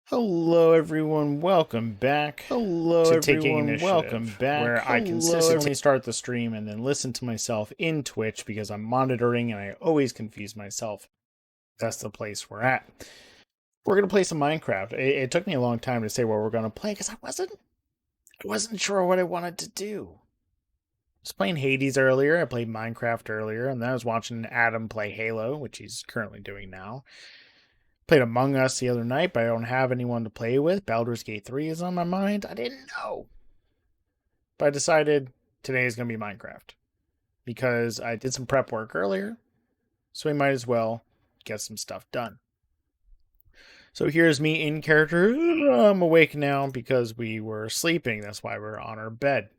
Hello, everyone. Welcome back Hello, to Taking everyone. Welcome Initiative, back. where I consistently start the stream and then listen to myself in Twitch because I'm monitoring and I always confuse myself. That's the place we're at. We're gonna play some Minecraft. It took me a long time to say what we're gonna play because I wasn't sure what I wanted to do. I was playing Hades earlier. I played Minecraft earlier, and then I was watching Adam play Halo, which he's currently doing now. Played Among Us the other night, but I don't have anyone to play with. Baldur's Gate 3 is on my mind. I didn't know. But I decided today is going to be Minecraft because I did some prep work earlier, so we might as well get some stuff done. So here's me in character. I'm awake now because we were sleeping. That's why we're on our bed.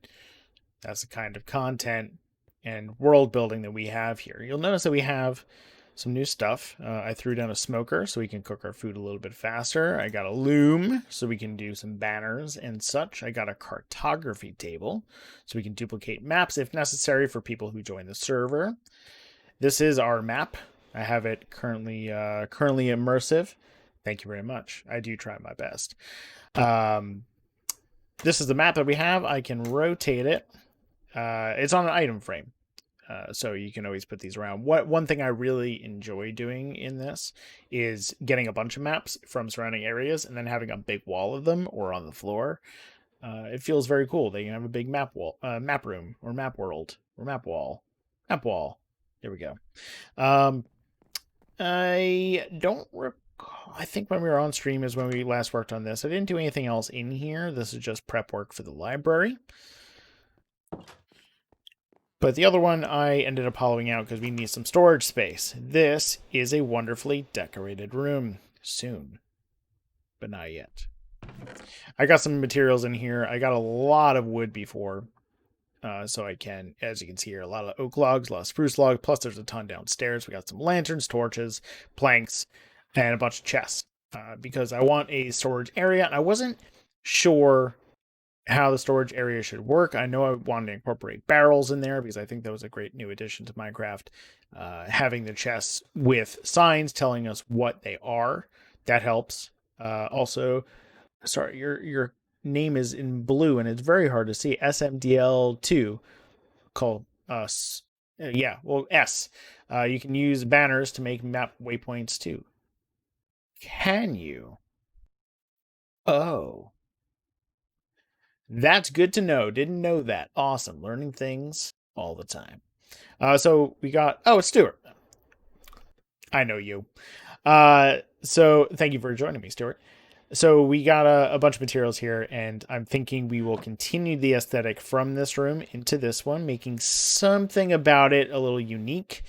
That's the kind of content and world building that we have here. You'll notice that we have some new stuff. I threw down a smoker so we can cook our food a little bit faster. I got a loom so we can do some banners and such. I got a cartography table so we can duplicate maps if necessary for people who join the server. This is our map. I have it currently immersive. Thank you very much. I do try my best. This is the map that we have. I can rotate it. It's on an item frame. So you can always put these around. One thing I really enjoy doing in this is getting a bunch of maps from surrounding areas and then having a big wall of them or on the floor. It feels very cool. They can have a big map wall, map room, or map world, or map wall. Map wall. There we go. I don't recall. I think when we were on stream is when we last worked on this. I didn't do anything else in here. This is just prep work for the library. But the other one I ended up hollowing out because we need some storage space. This is a wonderfully decorated room. Soon. But not yet. I got some materials in here. I got a lot of wood before. So I can, as you can see here, a lot of oak logs, a lot of spruce logs, plus there's a ton downstairs. We got some lanterns, torches, planks, and a bunch of chests. Because I want a storage area. And I wasn't sure how the storage area should work. I know I wanted to incorporate barrels in there because I think that was a great new addition to Minecraft. Having the chests with signs telling us what they are, that helps. Also, sorry, your name is in blue and it's very hard to see. SMDL2 called us. Yeah, well, S. You can use banners to make map waypoints too. Can you? Oh. That's good to know. Didn't know that. Awesome. Learning things all the time. So we got. Oh, it's Stuart. I know you. So thank you for joining me, Stuart. So we got a bunch of materials here, and I'm thinking we will continue the aesthetic from this room into this one, making something about it a little unique.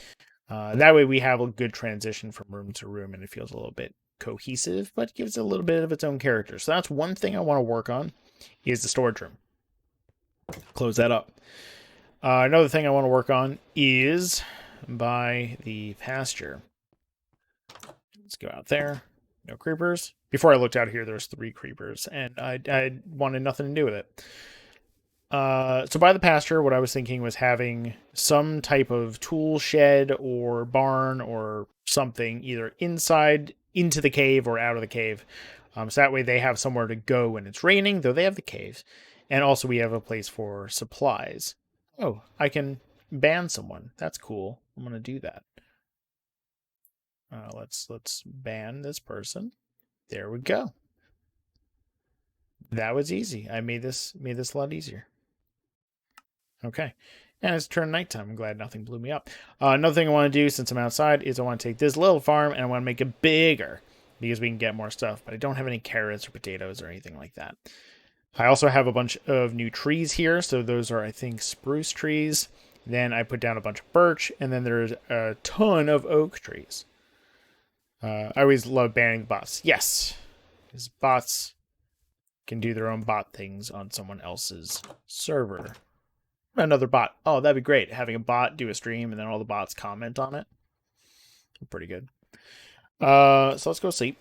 That way we have a good transition from room to room, and it feels a little bit cohesive, but gives it a little bit of its own character. So that's one thing I want to work on is the storage room. Close that up. Another thing I want to work on is by the pasture. Let's go out there. No creepers. Before I looked out here, there's 3 creepers, and I wanted nothing to do with it. So by the pasture, what I was thinking was having some type of tool shed or barn or something either inside into the cave or out of the cave. So that way they have somewhere to go when it's raining, though they have the caves. And also we have a place for supplies. Oh, I can ban someone. That's cool. I'm going to do that. Let's ban this person. There we go. That was easy. I made this a lot easier. Okay. And it's turned nighttime. I'm glad nothing blew me up. Another thing I want to do since I'm outside is I want to take this little farm and I want to make it bigger because we can get more stuff, but I don't have any carrots or potatoes or anything like that. I also have a bunch of new trees here. So those are, I think, spruce trees. Then I put down a bunch of birch, and then there's a ton of oak trees. I always love banning the bots. Yes, because bots can do their own bot things on someone else's server. Another bot. Oh, that'd be great. Having a bot do a stream and then all the bots comment on it. Pretty good. So let's go sleep.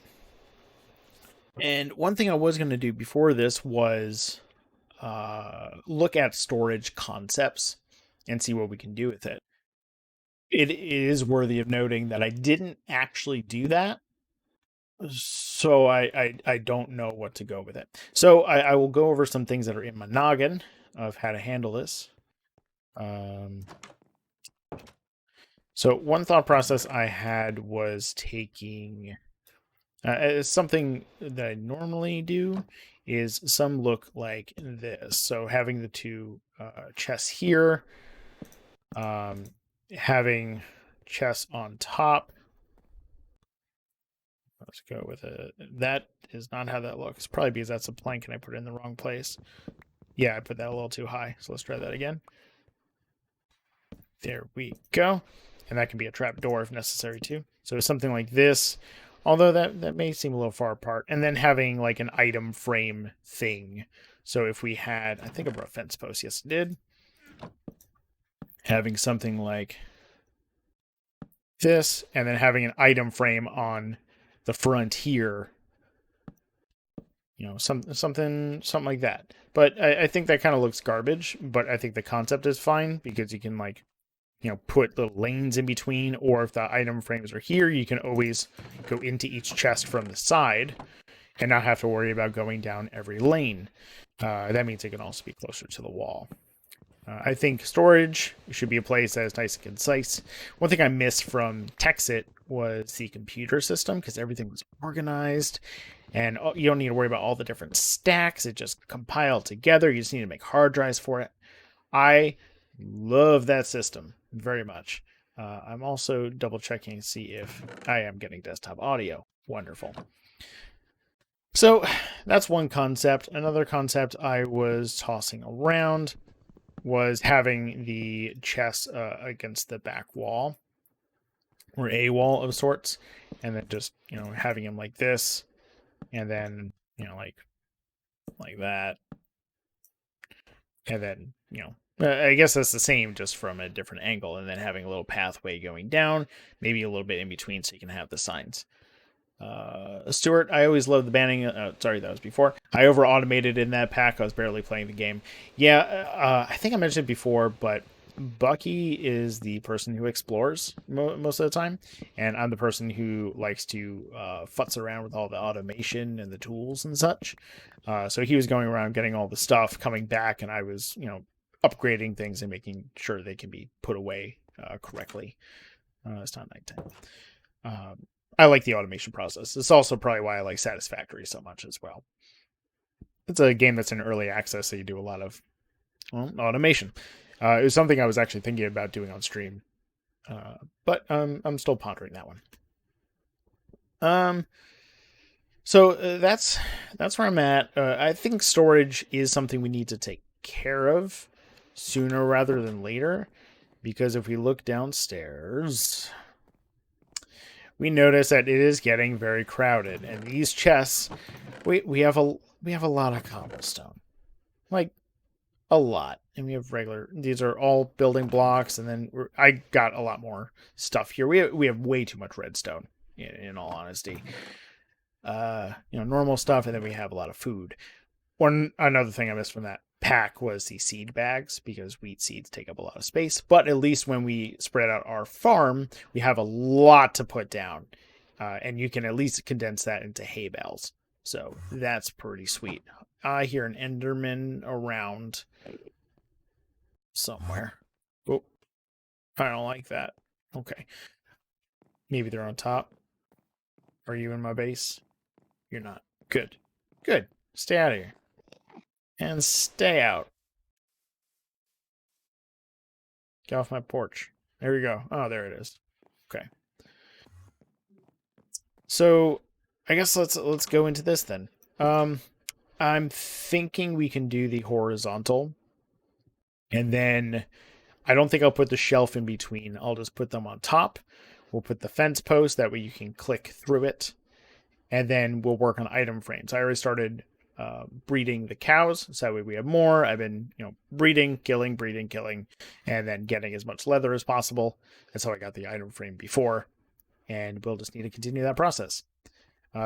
And one thing I was going to do before this was look at storage concepts and see what we can do with it. It is worthy of noting that I didn't actually do that So I don't know what to go with it. So I will go over some things that are in my noggin of how to handle this. So one thought process I had was taking something that I normally do is some look like this. So having the two chests here, having chests on top. Let's go with it. That is not how that looks. Probably because that's a plank and I put it in the wrong place. Yeah, I put that a little too high. So let's try that again. There we go. And that can be a trap door if necessary too. So something like this, although that may seem a little far apart. And then having like an item frame thing. So if we had, I think I brought a fence post. Yes, it did. Having something like this, and then having an item frame on the front here. You know, something like that. But I think that kind of looks garbage. But I think the concept is fine because you can like, you know, put little lanes in between, or if the item frames are here, you can always go into each chest from the side and not have to worry about going down every lane. That means it can also be closer to the wall. I think storage should be a place that is nice and concise. One thing I missed from Texit was the computer system because everything was organized and you don't need to worry about all the different stacks. It just compiled together. You just need to make hard drives for it. I love that system very much. I'm also double checking to see if I am getting desktop audio. Wonderful. So that's one concept. Another concept I was tossing around was having the chest against the back wall or a wall of sorts, and then just, you know, having him like this, and then, you know, like that, and then, you know, I guess that's the same, just from a different angle, and then having a little pathway going down, maybe a little bit in between so you can have the signs. Stuart, I always loved the banning. Sorry, that was before. I over automated in that pack. I was barely playing the game. Yeah, I think I mentioned it before, but Bucky is the person who explores most of the time, and I'm the person who likes to futz around with all the automation and the tools and such. So he was going around getting all the stuff, coming back, and I was, you know, upgrading things and making sure they can be put away correctly. It's not nighttime. I like the automation process. It's also probably why I like Satisfactory so much as well. It's a game that's in early access, so you do a lot of automation. It was something I was actually thinking about doing on stream, but I'm still pondering that one. So that's where I'm at. I think storage is something we need to take care of sooner rather than later, because if we look downstairs, we notice that it is getting very crowded, and these chests, we have a lot of cobblestone, like a lot, and we have regular. These are all building blocks, and then I got a lot more stuff here. We have way too much redstone, in all honesty. You know, normal stuff, and then we have a lot of food. Another thing I missed from that pack was the seed bags, because wheat seeds take up a lot of space, but at least when we spread out our farm, we have a lot to put down, and you can at least condense that into hay bales, so that's pretty sweet. I hear an enderman around somewhere. Oh, I don't like that. Okay, maybe they're on top. Are you in my base? You're not. Good. Stay out of here and stay out. Get off my porch. There we go. Oh, there it is. Okay. So I guess let's go into this then. I'm thinking we can do the horizontal, and then I don't think I'll put the shelf in between. I'll just put them on top. We'll put the fence post, that way you can click through it, and then we'll work on item frames. I already started breeding the cows, so that way we have more. I've been, you know, breeding, killing, and then getting as much leather as possible. That's how I got the item frame before, and we'll just need to continue that process.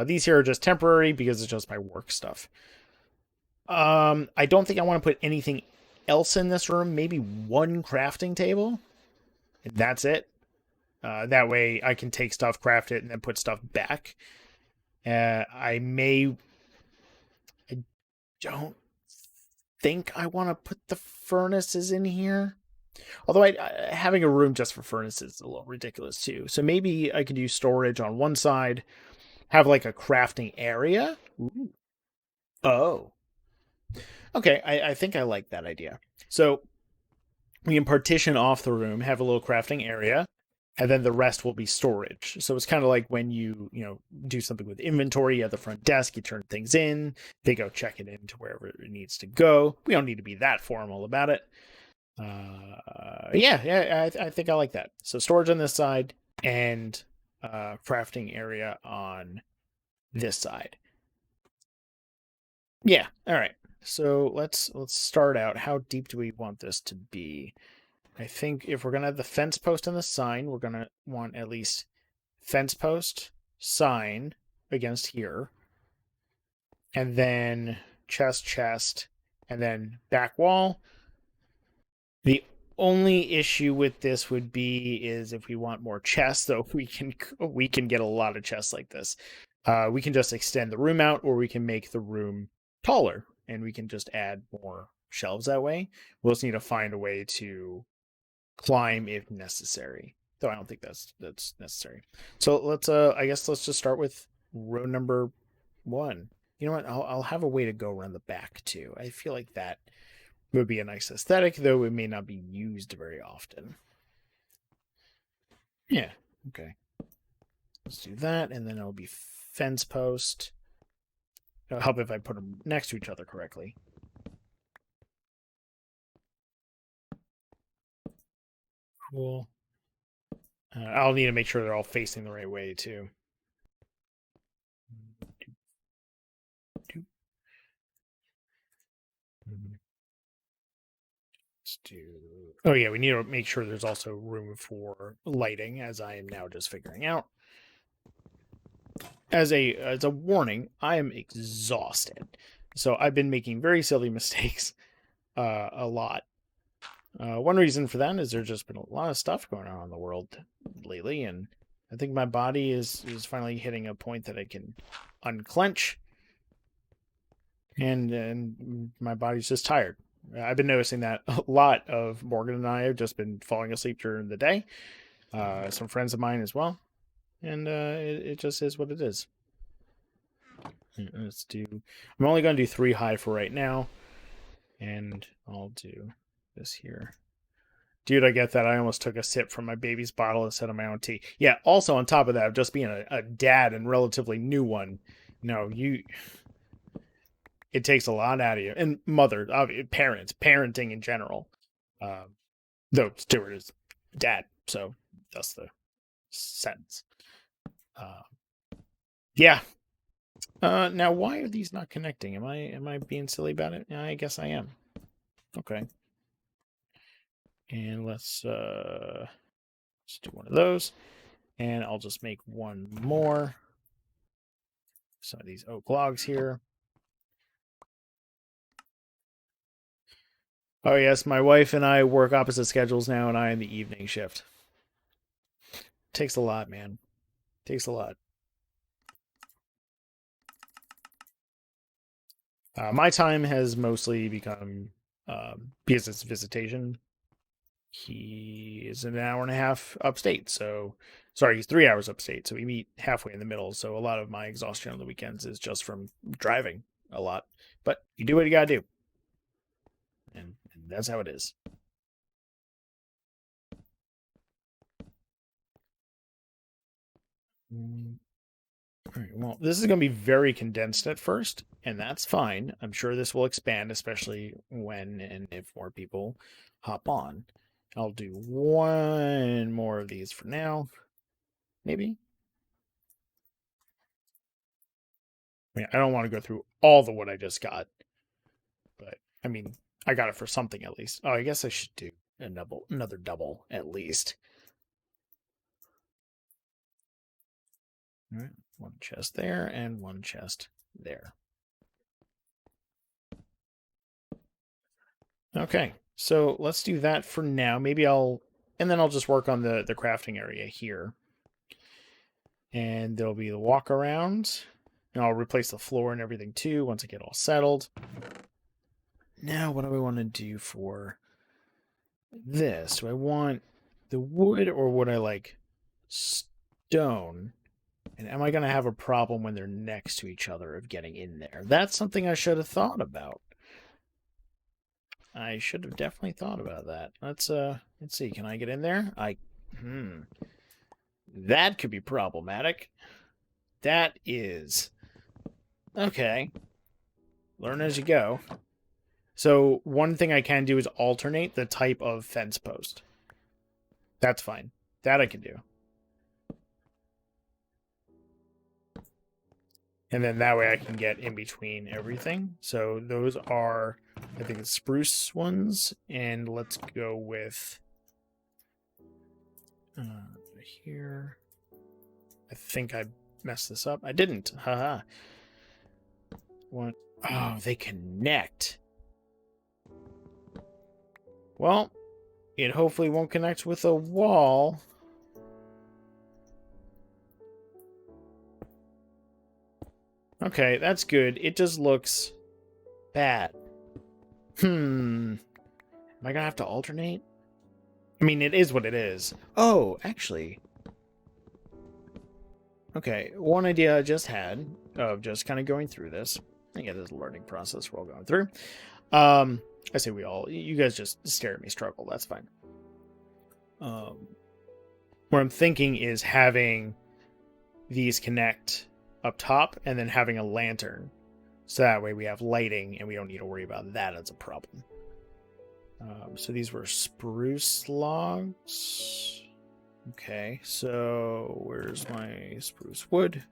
These here are just temporary because it's just my work stuff. I don't think I want to put anything else in this room. Maybe one crafting table, and that's it. That way I can take stuff, craft it, and then put stuff back. I don't think I want to put the furnaces in here. Although having a room just for furnaces is a little ridiculous too. So maybe I could use storage on one side, have like a crafting area. Ooh. Oh, okay. I think I like that idea. So we can partition off the room, have a little crafting area, and then the rest will be storage. So it's kind of like when you do something with inventory at the front desk, you turn things in, they go check it into wherever it needs to go. We don't need to be that formal about it. Yeah, I think I like that. So storage on this side and crafting area on this side. Yeah, all right. So let's start out. How deep do we want this to be? I think if we're gonna have the fence post and the sign, we're gonna want at least fence post, sign against here, and then chest, and then back wall. The only issue with this would be is if we want more chests, though we can get a lot of chests like this. We can just extend the room out, or we can make the room taller, and we can just add more shelves that way. We'll just need to find a way to climb if necessary. Though I don't think that's necessary. So let's I guess let's just start with row number 1. You know what? I'll have a way to go around the back too. I feel like that would be a nice aesthetic, though it may not be used very often. Yeah, okay. Let's do that, and then it'll be fence post. It'll help if I put them next to each other correctly. Cool. I'll need to make sure they're all facing the right way, too. Let's do... Oh, yeah, we need to make sure there's also room for lighting, as I am now just figuring out. As a warning, I am exhausted. So I've been making very silly mistakes a lot. One reason for that is there's just been a lot of stuff going on in the world lately, and I think my body is finally hitting a point that I can unclench, and my body's just tired. I've been noticing that a lot of Morgan and I have just been falling asleep during the day. Some friends of mine as well, and it just is what it is. Let's do. I'm only going to do 3 high for right now, and I'll do this here. Dude, I get that. I almost took a sip from my baby's bottle instead of my own tea. Yeah, also on top of that, just being a dad and relatively new one, no, it takes a lot out of you. And mother, parenting in general. Though Stuart is dad, so that's the sense. Yeah. Now why are these not connecting? Am I being silly about it? I guess I am. Okay. And let's do one of those. And I'll just make one more. Some of these oak logs here. Oh yes, my wife and I work opposite schedules now, and I am the evening shift. Takes a lot, man. Takes a lot. My time has mostly become because it's visitation. He is an hour and a half upstate, so sorry, he's 3 hours upstate, so we meet halfway in the middle. So a lot of my exhaustion on the weekends is just from driving a lot. But you do what you gotta do, and that's how it is. All right, well, this is going to be very condensed at first, and that's fine. I'm sure this will expand, especially when and if more people hop on. I'll do one more of these for now, maybe. I mean, I don't want to go through all the wood I just got, but I mean, I got it for something at least. Oh, I guess I should do another double at least. All right, one chest there and one chest there. Okay, so let's do that for now. Maybe and then I'll just work on the crafting area here. And there'll be the walk around. And I'll replace the floor and everything too once I get all settled. Now, what do I want to do for this? Do I want the wood or would I like stone? And am I going to have a problem when they're next to each other of getting in there? That's something I should have thought about. I should have definitely thought about that. Let's see. Can I get in there? That could be problematic. That is okay. Learn as you go. So one thing I can do is alternate the type of fence post. That's fine. That I can do. And then that way I can get in between everything. So those are, I think, the spruce ones. And let's go with here. I think I messed this up. I didn't. Haha. One. Oh, they connect. Well, it hopefully won't connect with a wall. Okay, that's good. It just looks bad. Am I gonna have to alternate? I mean, it is what it is. Oh, actually. Okay, one idea I just had of just kind of going through this. I get this learning process we're all going through. I say we all. You guys just stare at me struggle. That's fine. What I'm thinking is having these connect up top and then having a lantern. So that way we have lighting and we don't need to worry about that as a problem. So these were spruce logs. Okay, so where's my spruce wood?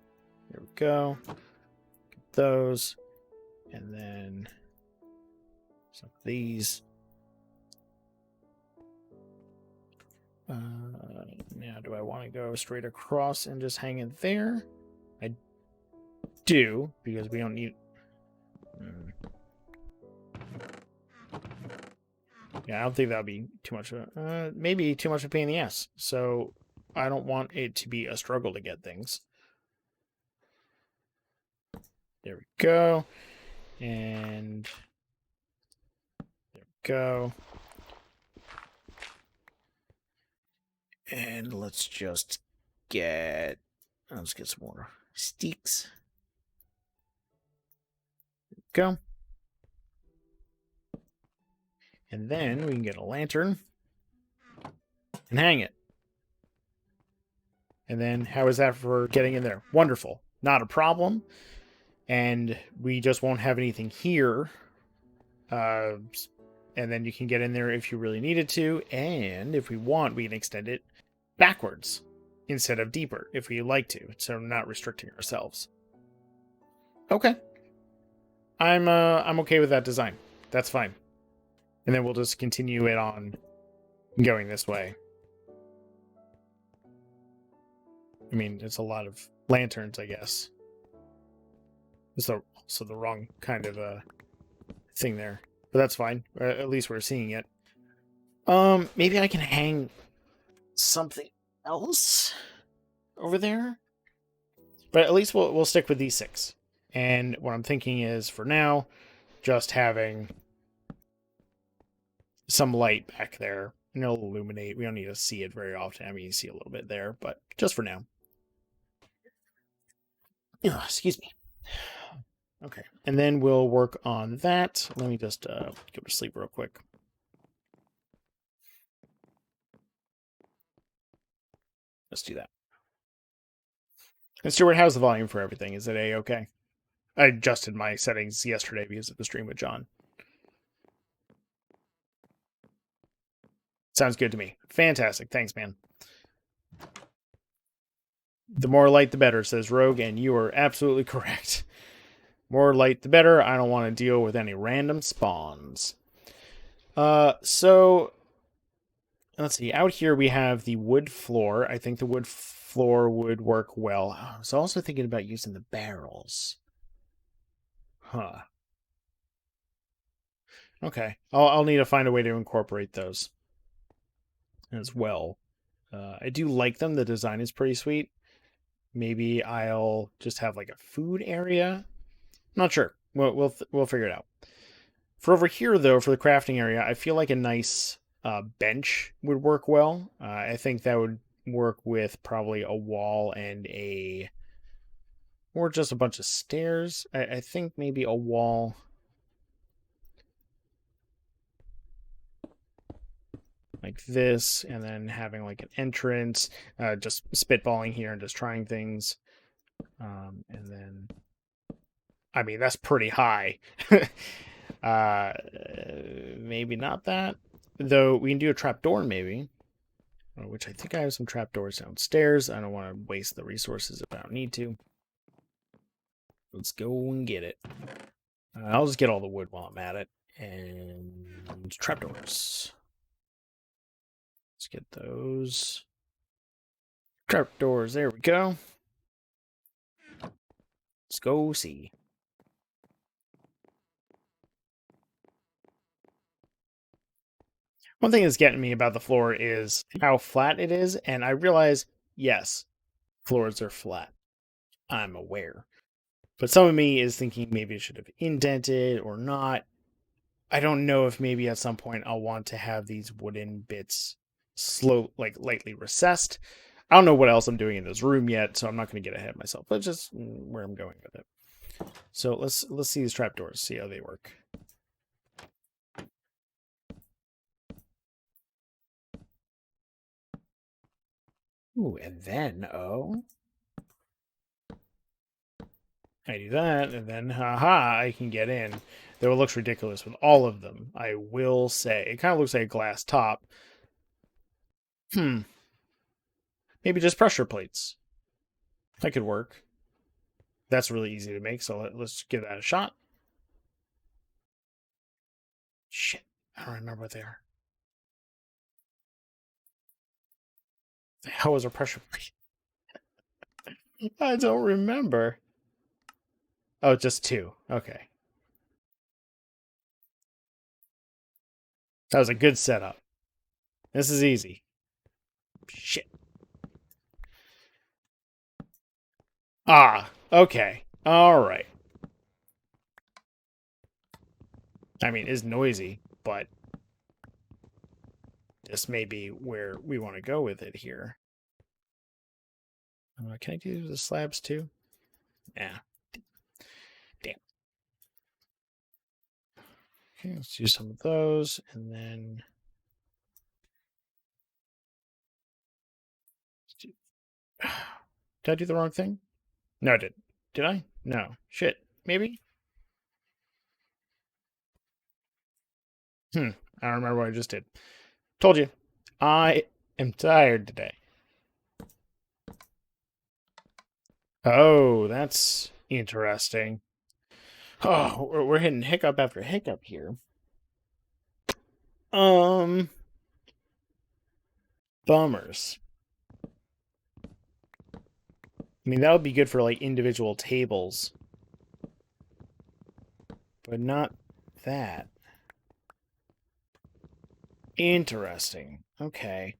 There we go. Get those. And then some of these. Now, do I want to go straight across and just hang it there? I do, because we don't need... Yeah, I don't think that would be too much of a... maybe too much of a pain in the ass. So I don't want it to be a struggle to get things. There we go. And... there we go. And let's just get... let's get some more sticks. There we go. And then we can get a lantern and hang it. And then how is that for getting in there? Wonderful. Not a problem. And we just won't have anything here. And then you can get in there if you really needed to. And if we want, we can extend it backwards instead of deeper if we like to. So not restricting ourselves. Okay. I'm okay with that design. That's fine. And then we'll just continue it on going this way. I mean, it's a lot of lanterns, I guess. It's also the wrong kind of thing there. But that's fine. At least we're seeing it. Maybe I can hang something else over there. But at least we'll stick with these 6. And what I'm thinking is, for now, just having some light back there. And it'll illuminate. We don't need to see it very often. I mean, you see a little bit there, but just for now. Oh, excuse me. Okay, and then we'll work on that. Let me just go to sleep real quick. Let's do that. And Stuart, how's the volume for everything? Is it A-okay? I adjusted my settings yesterday because of the stream with John. Sounds good to me. Fantastic. Thanks, man. The more light, the better, says Rogue, and you are absolutely correct. More light, the better. I don't want to deal with any random spawns. So, let's see. Out here we have the wood floor. I think the wood floor would work well. I was also thinking about using the barrels. Huh. Okay. I'll need to find a way to incorporate those as well. I do like them. The design is pretty sweet. maybe I'll just have like a food area. Not sure. We'll figure it out. For over here, though, for the crafting area, I feel like a nice bench would work well. I think that would work with probably a wall and or just a bunch of stairs. I think maybe a wall like this, and then having like an entrance, just spitballing here and just trying things. And then, I mean, that's pretty high. Maybe not that. Though we can do a trapdoor, maybe. Which I think I have some trapdoors downstairs. I don't want to waste the resources if I don't need to. Let's go and get it. I'll just get all the wood while I'm at it. And trapdoors. Let's get those. Trapdoors, there we go. Let's go see. One thing that's getting me about the floor is how flat it is, and I realize, yes, floors are flat. I'm aware. But some of me is thinking maybe it should have indented or not. I don't know if maybe at some point I'll want to have these wooden bits lightly recessed. I don't know what else I'm doing in this room yet, so I'm not going to get ahead of myself. But just where I'm going with it. So let's see these trapdoors, see how they work. Ooh, and then I do that, and then haha, I can get in. Though it looks ridiculous with all of them, I will say. It kind of looks like a glass top. Maybe just pressure plates. That could work. That's really easy to make, so let's give that a shot. Shit, I don't remember what they are. The hell was a pressure plate? I don't remember. Oh, just two. Okay. That was a good setup. This is easy. Shit. Ah, okay. Alright. I mean, it's noisy, but this may be where we want to go with it here. Can I do the slabs too? Yeah. Damn. Okay, let's do some of those, and then did I do the wrong thing? No, I did. Did I? No. Shit. Maybe? I don't remember what I just did. Told you. I am tired today. Oh, that's interesting. Oh, we're hitting hiccup after hiccup here. Bummers. I mean, that would be good for like individual tables. But not that. Interesting. Okay.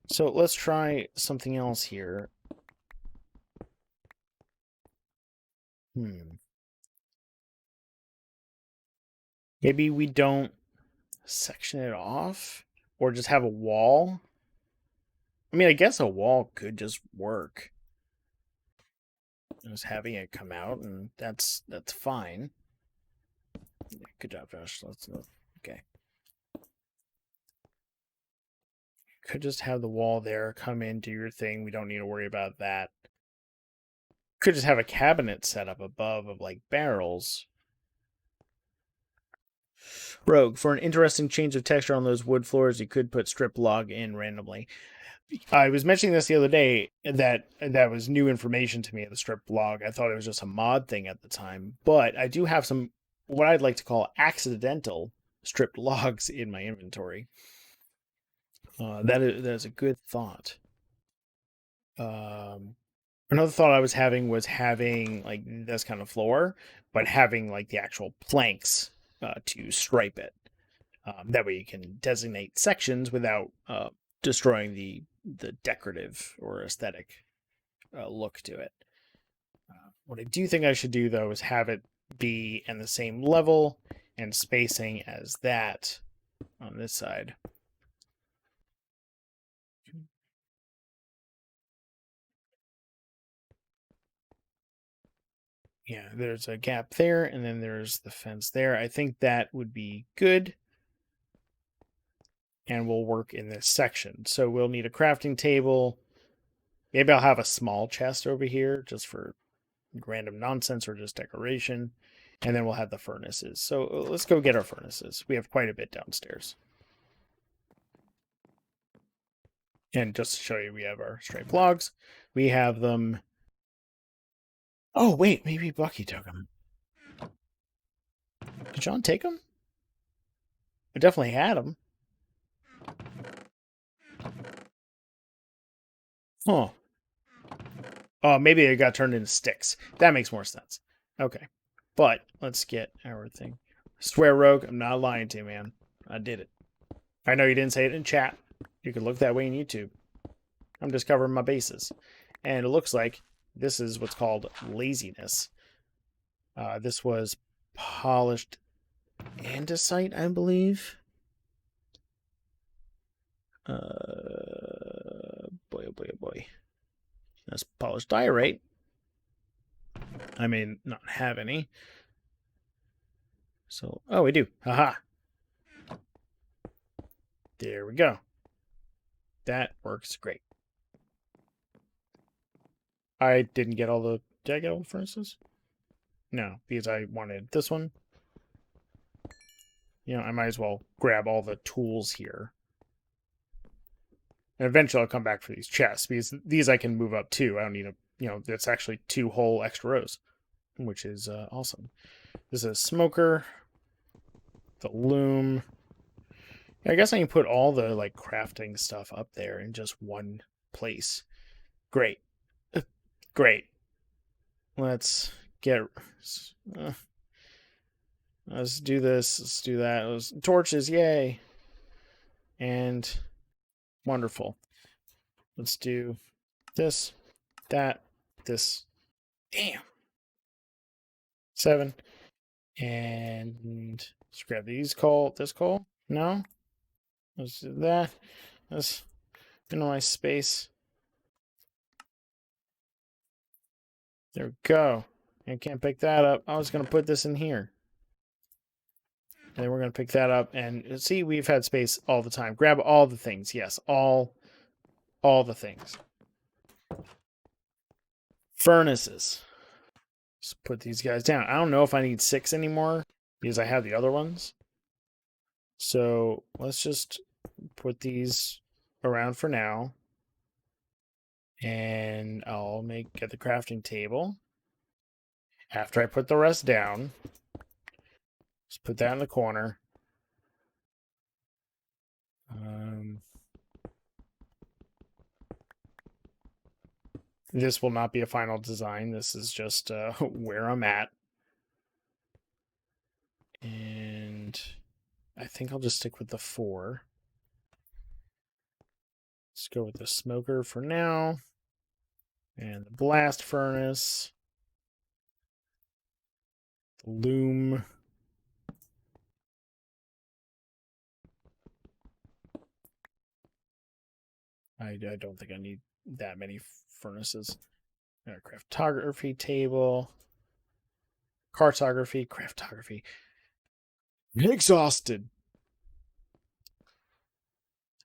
So let's try something else here. Maybe we don't section it off or just have a wall. I mean, I guess a wall could just work. Just having it come out, and that's fine. Good job, Josh. Let's okay. Could just have the wall there, come in, do your thing. We don't need to worry about that. Could just have a cabinet set up above of like barrels. Rogue, for an interesting change of texture on those wood floors, you could put strip log in randomly. I was mentioning this the other day that was new information to me, the strip log. I thought it was just a mod thing at the time, but I do have some what I'd like to call accidental stripped logs in my inventory. That is a good thought. Another thought I was having was having like this kind of floor, but having like the actual planks to stripe it. That way you can designate sections without destroying the decorative or aesthetic. look to it. What I do think I should do, though, is have it be in the same level and spacing as that on this side. Yeah, there's a gap there, and then there's the fence there. I think that would be good, and will work in this section. So we'll need a crafting table. Maybe I'll have a small chest over here just for random nonsense or just decoration. And then we'll have the furnaces. So let's go get our furnaces. We have quite a bit downstairs. And just to show you, we have our striped logs. We have them. Oh, wait, maybe Bucky took them. Did John take them? I definitely had them. Huh. Oh, maybe it got turned into sticks. That makes more sense. Okay. But let's get our thing. Swear, Rogue, I'm not lying to you, man. I did it. I know you didn't say it in chat. You could look that way in YouTube. I'm just covering my bases. And it looks like this is what's called laziness. This was polished andesite, I believe. Boy, oh boy, oh boy. That's polished diorite. I may not have any. So, oh, we do. Haha. There we go. That works great. I didn't get all the... Did I get all the furnaces? No, because I wanted this one. You know, I might as well grab all the tools here. And eventually I'll come back for these chests, because these I can move up too. I don't need a... You know, that's actually 2 whole extra rows, which is awesome. This is a smoker. The loom. I guess I can put all the, like, crafting stuff up there in just one place. Great. Great. Let's get... let's do this. Let's do that. Torches, yay. And wonderful. Let's do this, that, this. Damn. 7. And let's grab these coal. This coal? No? Let's do that. Let's minimize space. There we go. I can't pick that up. I was going to put this in here. And then we're going to pick that up. And see, we've had space all the time. Grab all the things. Yes, all the things. Furnaces. Just put these guys down. I don't know if I need 6 anymore because I have the other ones. So let's just put these around for now. And I'll get the crafting table. After I put the rest down, just put that in the corner. This will not be a final design. This is just where I'm at. And I think I'll just stick with the 4. Let's go with the smoker for now. And the blast furnace. The loom. I don't think I need that many furnaces. Craftography table. Cartography. Craftography. Exhausted.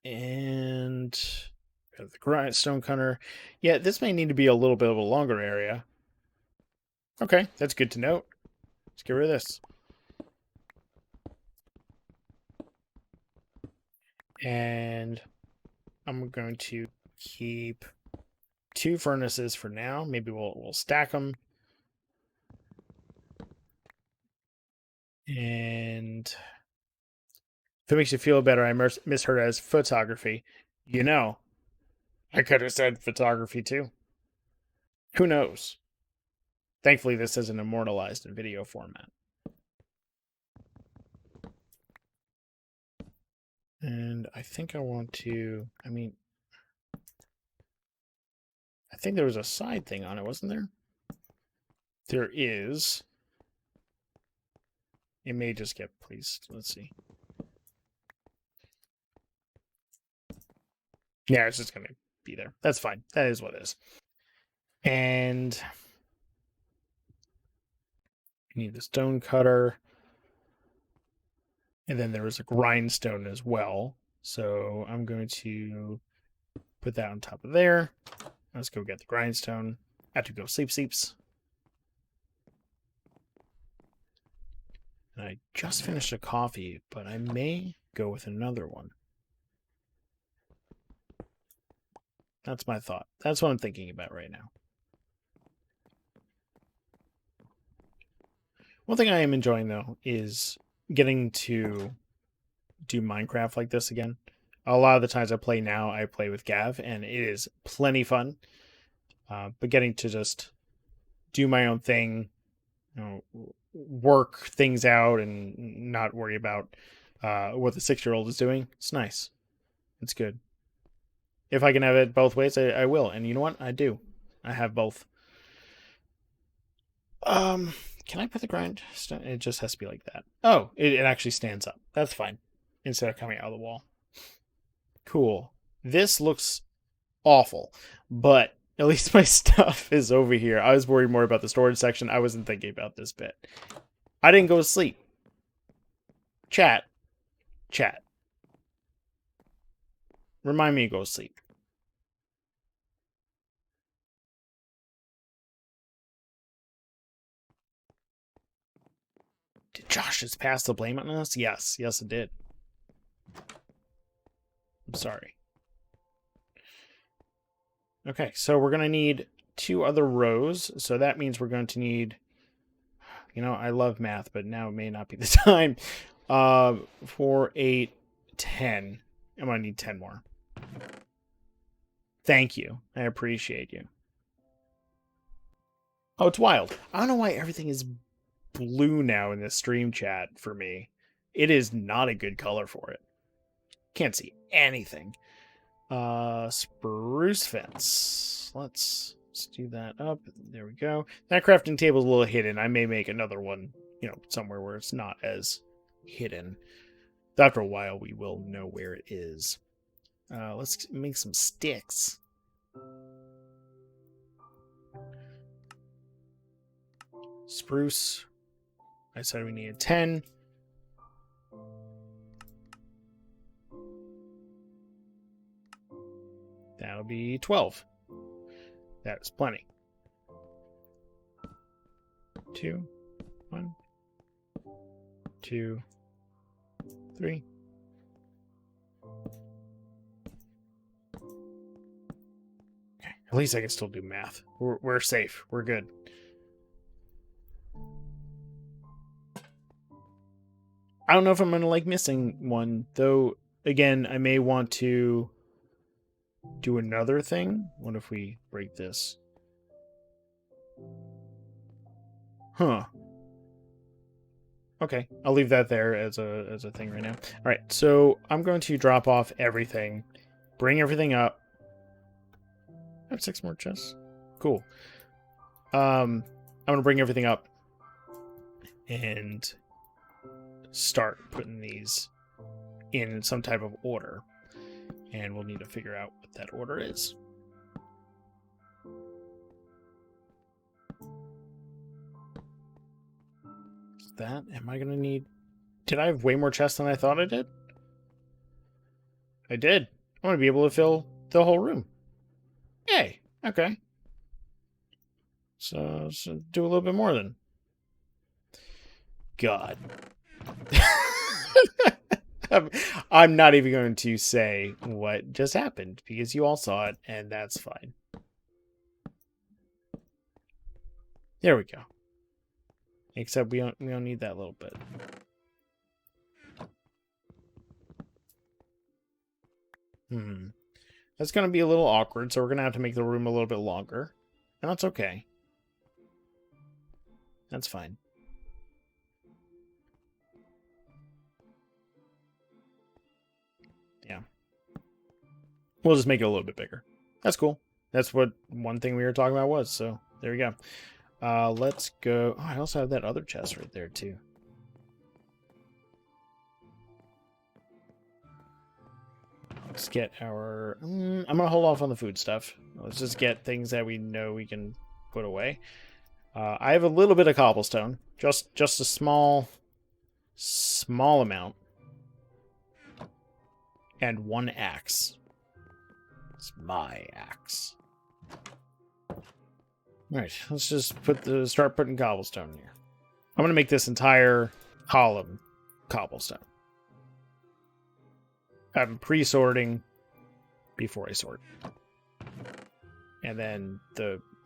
And the grindstone cutter. Yeah, this may need to be a little bit of a longer area. Okay, that's good to note. Let's get rid of this. And I'm going to keep 2 furnaces for now. Maybe we'll stack them. And if it makes you feel better, I misheard as photography. You know, I could have said photography too. Who knows? Thankfully, this isn't immortalized in video format. And I think I want to... I think there was a side thing on it, wasn't there? There is. It may just get placed. Let's see. Yeah, it's just going to be there. That's fine. That is what it is. And you need the stone cutter. And then there was a grindstone as well. So I'm going to put that on top of there. Let's go get the grindstone. I have to go sleeps. And I just finished a coffee, but I may go with another one. That's my thought. That's what I'm thinking about right now. One thing I am enjoying, though, is getting to do Minecraft like this again. A lot of the times I play now, I play with Gav, and it is plenty fun. But getting to just do my own thing, work things out and not worry about what the 6-year-old is doing, it's nice. It's good. If I can have it both ways, I will. And you know what? I do. I have both. Can I put the grind? It just has to be like that. Oh, it actually stands up. That's fine. Instead of coming out of the wall. Cool. This looks awful, but at least my stuff is over here. I was worried more about the storage section. I wasn't thinking about this bit. I didn't go to sleep. Chat. Remind me to go to sleep. Did Josh just pass the blame on us? Yes, it did. I'm sorry. Okay, so we're going to need 2 other rows. So that means we're going to need... I love math, but now it may not be the time. 4, 8, 10. I'm going to need 10 more. Thank you. I appreciate you. Oh, it's wild. I don't know why everything is blue now in the stream chat for me. It is not a good color for it. Can't see anything. Spruce fence. Let's do that up. There we go. That crafting table is a little hidden. I may make another one, somewhere where it's not as hidden. After a while, we will know where it is. Let's make some sticks. Spruce. I said we needed 10. That'll be 12. That is plenty. 2, 1, 2, 3. Okay, at least I can still do math. We're safe. We're good. I don't know if I'm going to like missing one, though. Again, I may want to do another thing. What if we break this? Huh. Okay, I'll leave that there as a thing right now. All right, so I'm going to drop off everything, bring everything up. I have 6 more chests. Cool. I'm gonna bring everything up and start putting these in some type of order, and we'll need to figure out what that order is. That am I gonna need? Did I have way more chests than I thought I did? I did. I'm gonna be able to fill the whole room. Yay. Okay. So do a little bit more then. God. I'm not even going to say what just happened because you all saw it, and that's fine. There we go. Except we don't need that little bit. That's going to be a little awkward, so we're going to have to make the room a little bit longer. And that's okay. That's fine. Yeah. We'll just make it a little bit bigger. That's cool. That's what one thing we were talking about was. So there we go. Let's go. Oh, I also have that other chest right there too. Let's get our... I'm going to hold off on the food stuff. Let's just get things that we know we can put away. I have a little bit of cobblestone. Just a small amount. And one axe. It's my axe. Alright, let's just start putting cobblestone here. I'm going to make this entire column cobblestone. I'm pre-sorting before I sort. And then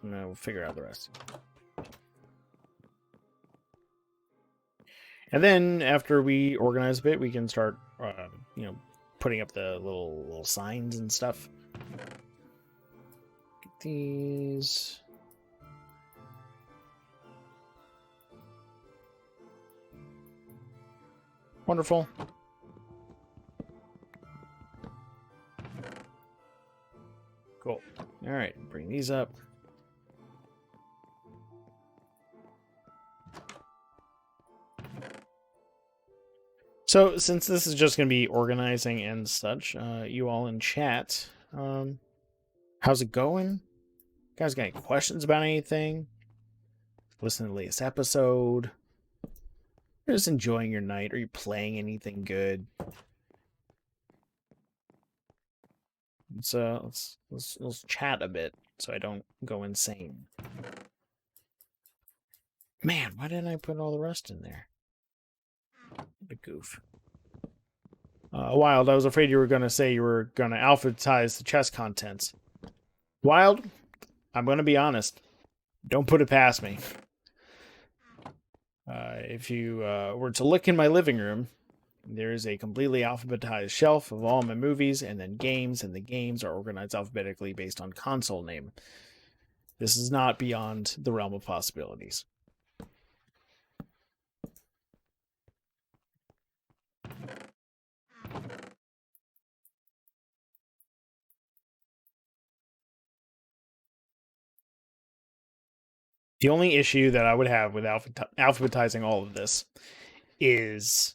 we'll figure out the rest. And then after we organize a bit, we can start, putting up the little signs and stuff. Get these. Wonderful. Cool. All right, bring these up. So, since this is just going to be organizing and such, you all in chat, how's it going? You guys got any questions about anything? Listen to the latest episode? You're just enjoying your night? Are you playing anything good? Let's chat a bit so I don't go insane. Man, why didn't I put all the rest in there? What a goof. Wild, I was afraid you were going to say you were going to alphabetize the chest contents. Wild, I'm going to be honest. Don't put it past me. If you were to look in my living room, there is a completely alphabetized shelf of all my movies and then games, and the games are organized alphabetically based on console name. This is not beyond the realm of possibilities. The only issue that I would have with alphabetizing all of this is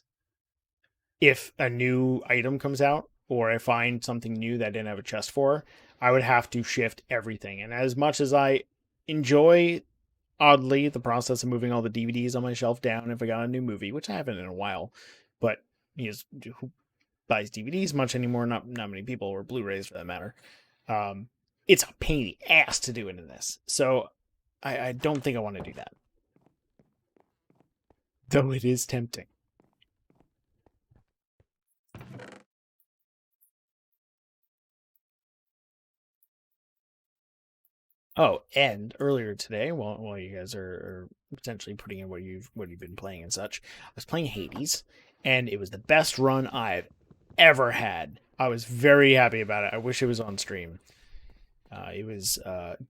if a new item comes out or I find something new that I didn't have a chest for, I would have to shift everything. And as much as I enjoy, oddly, the process of moving all the DVDs on my shelf down if I got a new movie, which I haven't in a while, but who buys DVDs much anymore? Not many people, or Blu-rays for that matter. It's a pain in the ass to do it in this. So I don't think I want to do that. Though it is tempting. Oh, and earlier today, while you guys are potentially putting in what you've been playing and such, I was playing Hades, and it was the best run I've ever had. I was very happy about it. I wish it was on stream. It was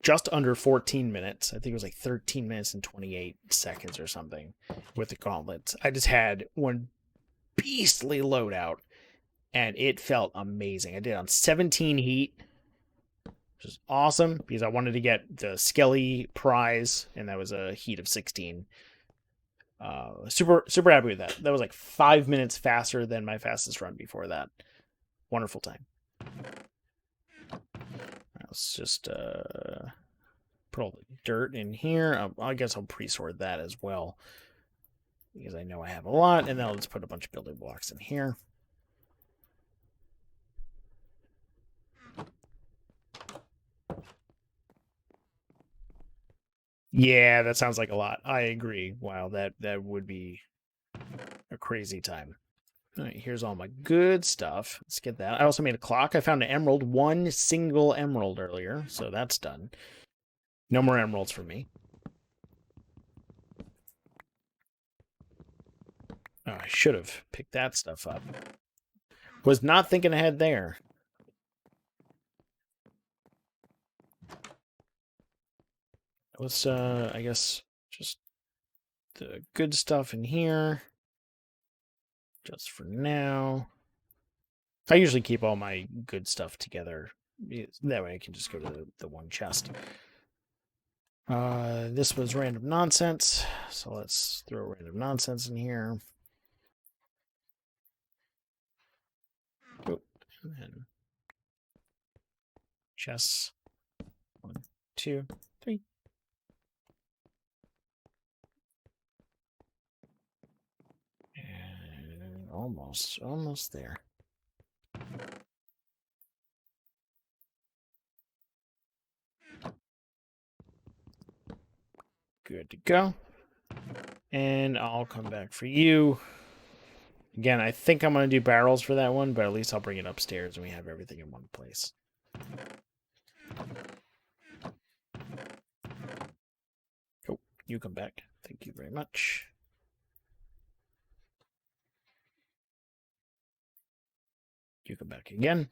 just under 14 minutes. I think it was like 13 minutes and 28 seconds or something with the gauntlets. I just had one beastly loadout, and it felt amazing. I did it on 17 heat, which is awesome because I wanted to get the Skelly prize, and that was a heat of 16. Super happy with that. That was like 5 minutes faster than my fastest run before that. Wonderful time. Let's just put all the dirt in here. I guess I'll pre-sort that as well because I know I have a lot, and then I'll just put a bunch of building blocks in here. Yeah, that sounds like a lot. I agree. Wow, that would be a crazy time. All right, here's all my good stuff. Let's get that. I also made a clock. I found an emerald, one single emerald earlier, so that's done. No more emeralds for me. Oh, I should have picked that stuff up. Was not thinking ahead there. Let's, I guess, just the good stuff in here. Just for now. I usually keep all my good stuff together That way I can just go to the one chest. This was random nonsense, so let's throw random nonsense in here. Oh, and then chests. 1, 2, 3. And almost there. Good to go. And I'll come back for you. Again, I think I'm going to do barrels for that one, but at least I'll bring it upstairs and we have everything in one place. Oh, you come back. Thank you very much. You come back again.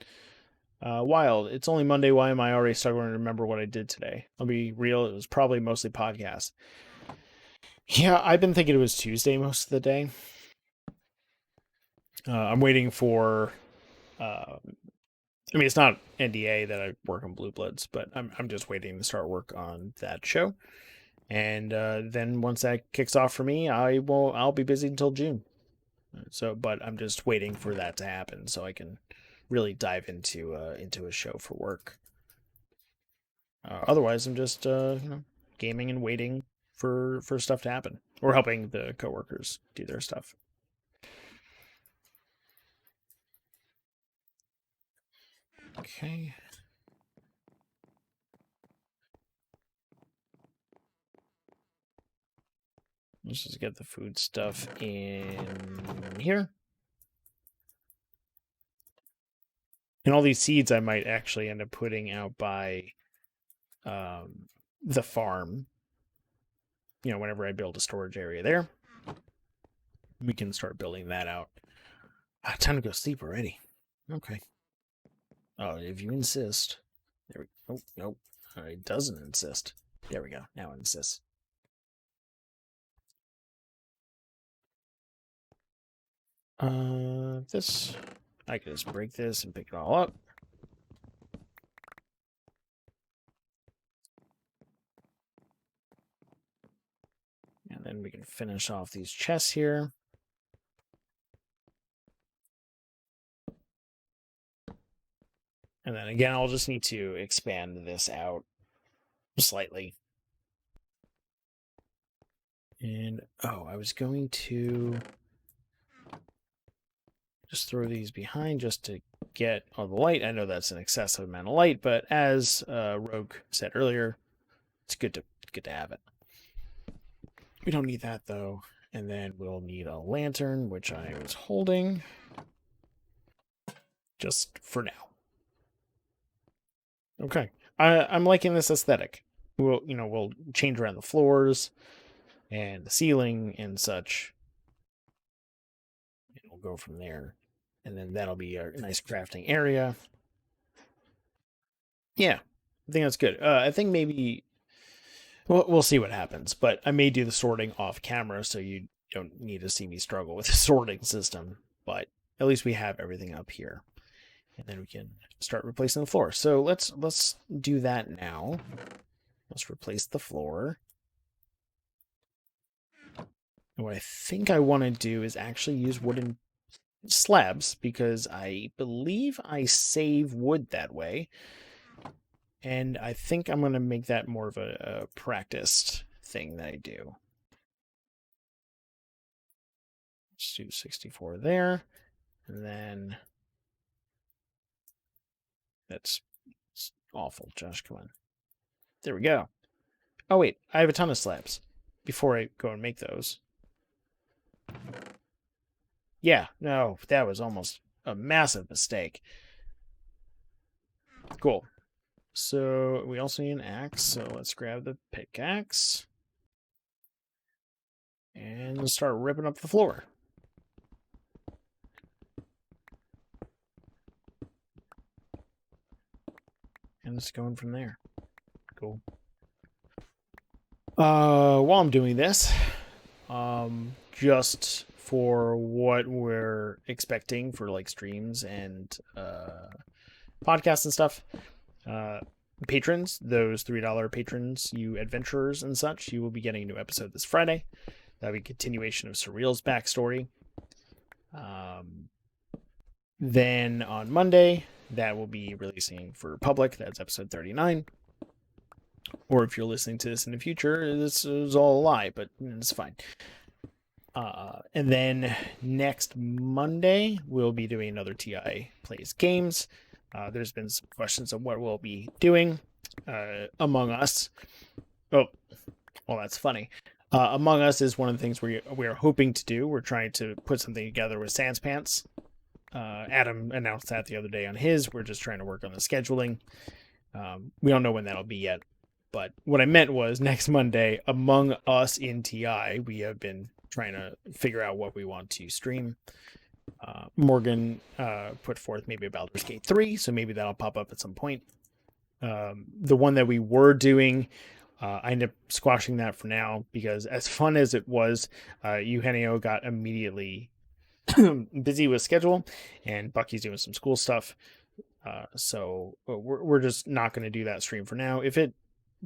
Wild. It's only Monday. Why am I already struggling to remember what I did today? I'll be real. It was probably mostly podcasts. Yeah, I've been thinking it was Tuesday most of the day. I'm waiting for. I mean, it's not NDA that I work on Blue Bloods, but I'm just waiting to start work on that show, and then once that kicks off for me, I'll be busy until June. So, but I'm just waiting for that to happen so I can really dive into a show for work. Otherwise, I'm just gaming and waiting for stuff to happen or helping the coworkers do their stuff. Okay. Let's just get the food stuff in here. And all these seeds I might actually end up putting out by the farm. You know, whenever I build a storage area there, we can start building that out. Time to go sleep already. Okay. Oh, if you insist. There we go. Oh, nope. It doesn't insist. There we go. Now it insists. This. I can just break this and pick it all up. And then we can finish off these chests here. And then again, I'll just need to expand this out slightly. And, oh, I was going to just throw these behind just to get all the light. I know that's an excessive amount of light, but as Rogue said earlier, it's good to have it. We don't need that, though. And then we'll need a lantern, which I was holding just for now. Okay. I'm liking this aesthetic. We'll change around the floors and the ceiling and such. And we'll go from there. And then that'll be a nice crafting area. Yeah, I think that's good. I think maybe we'll see what happens, but I may do the sorting off camera so you don't need to see me struggle with the sorting system. But at least we have everything up here. And then we can start replacing the floor. So let's do that now. Let's replace the floor. And what I think I want to do is actually use wooden slabs because I believe I save wood that way. And I think I'm going to make that more of a practiced thing that I do. Let's do 64 there. And then that's awful. Josh, come on. There we go. Oh, wait. I have a ton of slabs before I go and make those. Yeah, no, that was almost a massive mistake. Cool. So we also need an axe, so let's grab the pickaxe. And let's start ripping up the floor. And it's going from there. Cool. While I'm doing this, just for what we're expecting for like streams and podcasts and stuff, patrons, those $3 patrons, you adventurers and such, you will be getting a new episode this Friday. That'll be a continuation of Surreal's backstory. Then on Monday, that will be releasing for public. That's episode 39. Or if you're listening to this in the future, this is all a lie, but it's fine. And then next Monday, we'll be doing another TI Plays Games. There's been some questions on what we'll be doing. Among Us. Oh, well, that's funny. Among Us is one of the things we are hoping to do. We're trying to put something together with Sans Pants. Adam announced that the other day on his. We're just trying to work on the scheduling. We don't know when that'll be yet. But what I meant was next Monday, Among Us in TI, we have been trying to figure out what we want to stream. Morgan put forth maybe a Baldur's Gate 3, so maybe that'll pop up at some point. The one that we were doing, I ended up squashing that for now because as fun as it was, Eugenio got immediately busy with schedule and Bucky's doing some school stuff. So we're just not going to do that stream for now. If it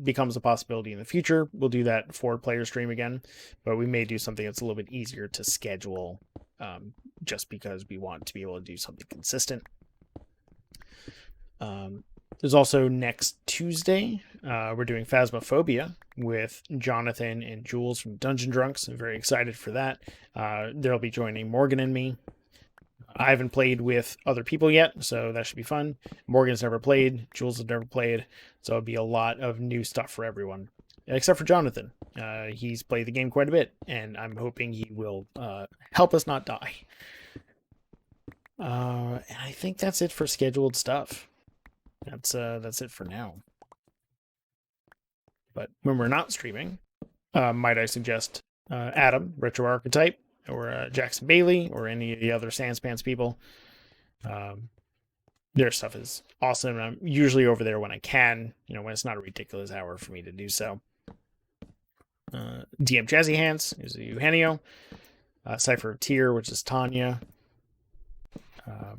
becomes a possibility in the future, we'll do that 4-player stream again, but we may do something that's a little bit easier to schedule, just because we want to be able to do something consistent. There's also next Tuesday, we're doing Phasmophobia with Jonathan and Jules from Dungeon Drunks. I'm very excited for that. They'll be joining Morgan and me. I haven't played with other people yet, so that should be fun. Morgan's never played. Jules has never played, so it'll be a lot of new stuff for everyone, except for Jonathan. He's played the game quite a bit, and I'm hoping he will help us not die. And I think that's it for scheduled stuff. That's it for now. But when we're not streaming, might I suggest Adam, Retro Archetype, or Jackson Bailey, or any of the other Sans Pants people. Their stuff is awesome. I'm usually over there when I can, when it's not a ridiculous hour for me to do so. DM Jazzy Hands is Eugenio. Cypher of Tyr, which is Tanya.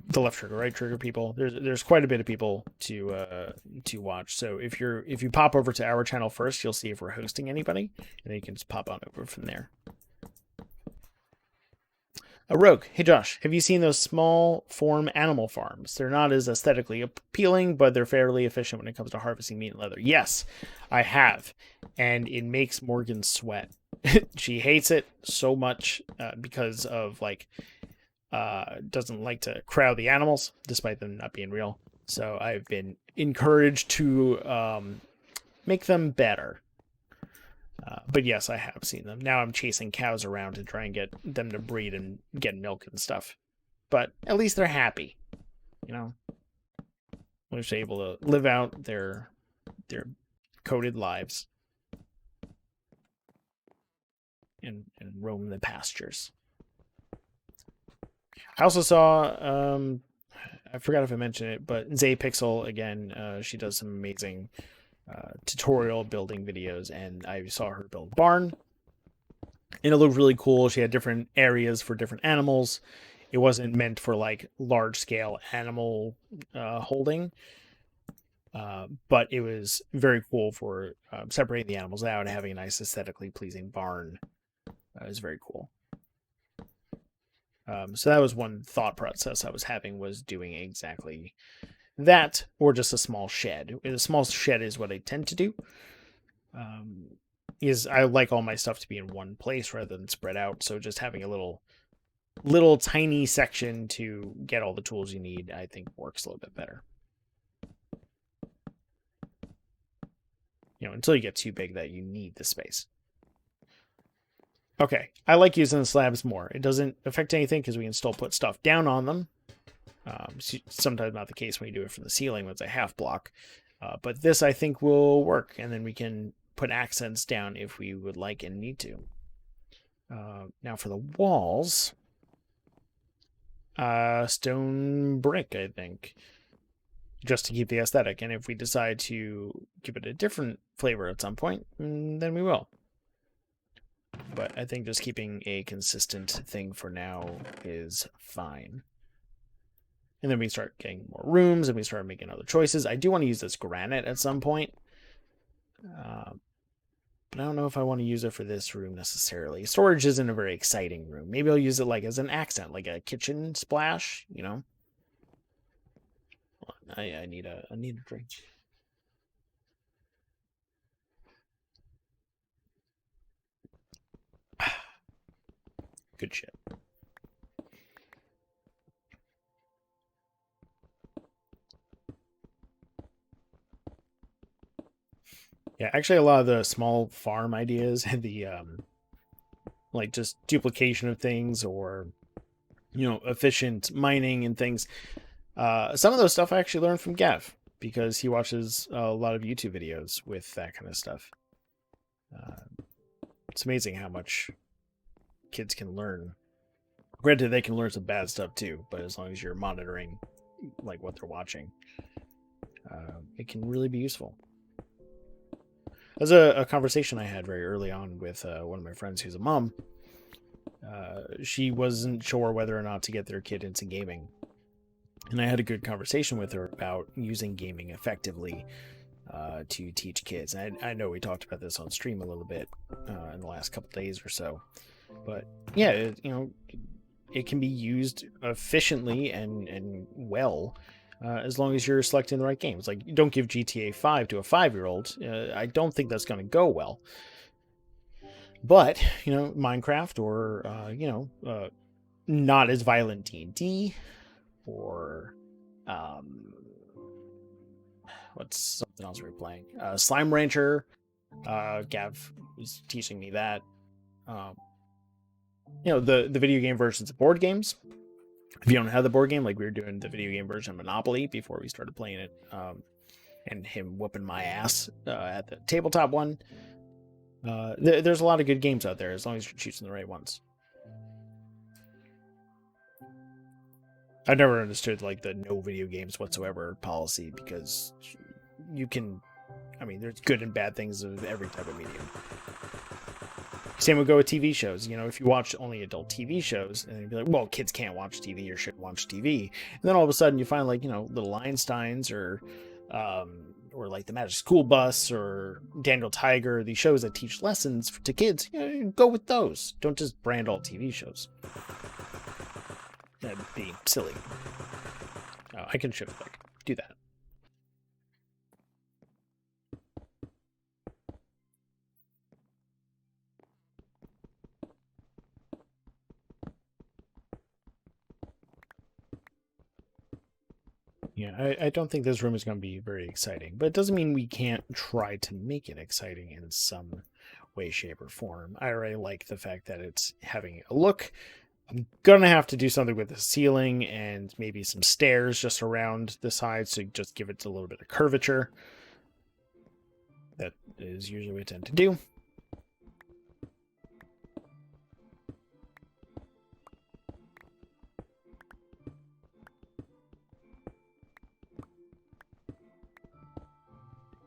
The left trigger, right trigger people. There's quite a bit of people to watch. So if you pop over to our channel first, you'll see if we're hosting anybody, and then you can just pop on over from there. Rogue, hey Josh, have you seen those small form animal farms? They're not as aesthetically appealing, but they're fairly efficient when it comes to harvesting meat and leather. Yes, I have, and it makes Morgan sweat. She hates it so much because of doesn't like to crowd the animals, despite them not being real. So I've been encouraged to make them better. But yes, I have seen them. Now I'm chasing cows around to try and get them to breed and get milk and stuff. But at least they're happy, They're just able to live out their coded lives and roam the pastures. I also saw, I forgot if I mentioned it, but Zaypixel, again, she does some amazing tutorial building videos, and I saw her build a barn, and it looked really cool. She had different areas for different animals. It wasn't meant for large scale animal holding, but it was very cool for separating the animals out and having a nice aesthetically pleasing barn. It was very cool. So that was one thought process I was having, was doing exactly that, or just a small shed. A small shed is what I tend to do. Is I like all my stuff to be in one place rather than spread out. So just having a little tiny section to get all the tools you need, I think works a little bit better. Until you get too big that you need the space. Okay, I like using the slabs more. It doesn't affect anything because we can still put stuff down on them. Sometimes not the case when you do it from the ceiling when it's a half block. But this, I think, will work. And then we can put accents down if we would like and need to. Now for the walls, stone brick, I think, just to keep the aesthetic. And if we decide to give it a different flavor at some point, then we will. But I think just keeping a consistent thing for now is fine. And then we start getting more rooms, and we start making other choices. I do want to use this granite at some point. But I don't know if I want to use it for this room necessarily. Storage isn't a very exciting room. Maybe I'll use it like as an accent, like a kitchen splash, you know? I need a drink. Good shit. Yeah, actually a lot of the small farm ideas and the like just duplication of things, or efficient mining and things. Some of those stuff I actually learned from Gav, because he watches a lot of YouTube videos with that kind of stuff. It's amazing how much kids can learn. Granted, they can learn some bad stuff too, but as long as you're monitoring like what they're watching, it can really be useful. There's a conversation I had very early on with one of my friends who's a mom. She wasn't sure whether or not to get their kid into gaming. And I had a good conversation with her about using gaming effectively to teach kids. And I know we talked about this on stream a little bit in the last couple days or so. But yeah, it can be used efficiently and well, as long as you're selecting the right games. Like, you don't give GTA 5 to a 5-year-old. I don't think that's going to go well. But, Minecraft, or, not as violent D&D, or, what's something else we were playing? Slime Rancher. Gav was teaching me that. The video game versions of board games. If you don't have the board game, like we were doing the video game version of Monopoly before we started playing it, and him whooping my ass at the tabletop one. There's a lot of good games out there, as long as you're choosing the right ones. I've never understood like the no video games whatsoever policy, because there's good and bad things of every type of medium. Same would go with TV shows. If you watch only adult TV shows, and you'd be like, well, kids can't watch TV or shouldn't watch TV. And then all of a sudden you find like, Little Einsteins, or like the Magic School Bus, or Daniel Tiger, these shows that teach lessons to kids. Go with those. Don't just brand all TV shows. That'd be silly. Oh, I can shift click. Do that. Yeah, I don't think this room is going to be very exciting, but it doesn't mean we can't try to make it exciting in some way, shape, or form. I already like the fact that it's having a look. I'm going to have to do something with the ceiling and maybe some stairs just around the sides to just give it a little bit of curvature. That is usually what I tend to do.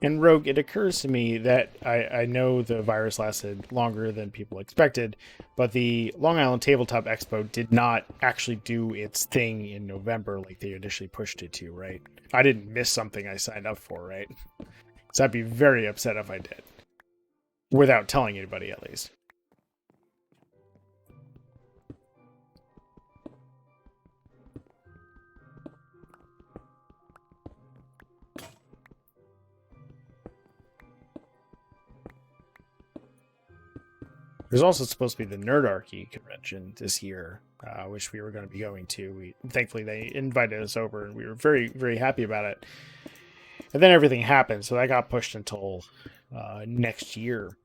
And Rogue, it occurs to me that I know the virus lasted longer than people expected, but the Long Island Tabletop Expo did not actually do its thing in November like they initially pushed it to, right? I didn't miss something I signed up for, right? So I'd be very upset if I did. Without telling anybody, at least. There's also supposed to be the Nerdarchy convention this year, which we were going to be going to. Thankfully, they invited us over, and we were very, very happy about it. And then everything happened, so that got pushed until next year.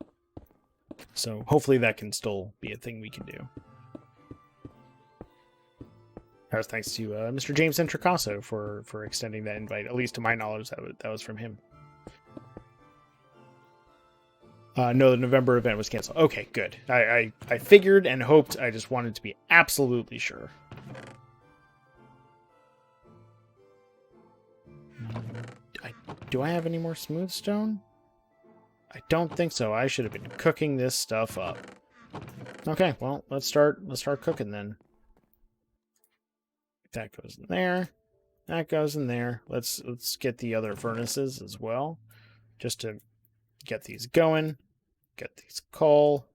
So hopefully that can still be a thing we can do. That was thanks to Mr. James Intricasso for extending that invite. At least to my knowledge, that was from him. No, the November event was canceled. Okay, good. I figured and hoped. I just wanted to be absolutely sure. Do I have any more smooth stone? I don't think so. I should have been cooking this stuff up. Okay, well, let's start cooking then. That goes in there. that goes in there. Let's get the other furnaces as well, just to get these going. Get these coal.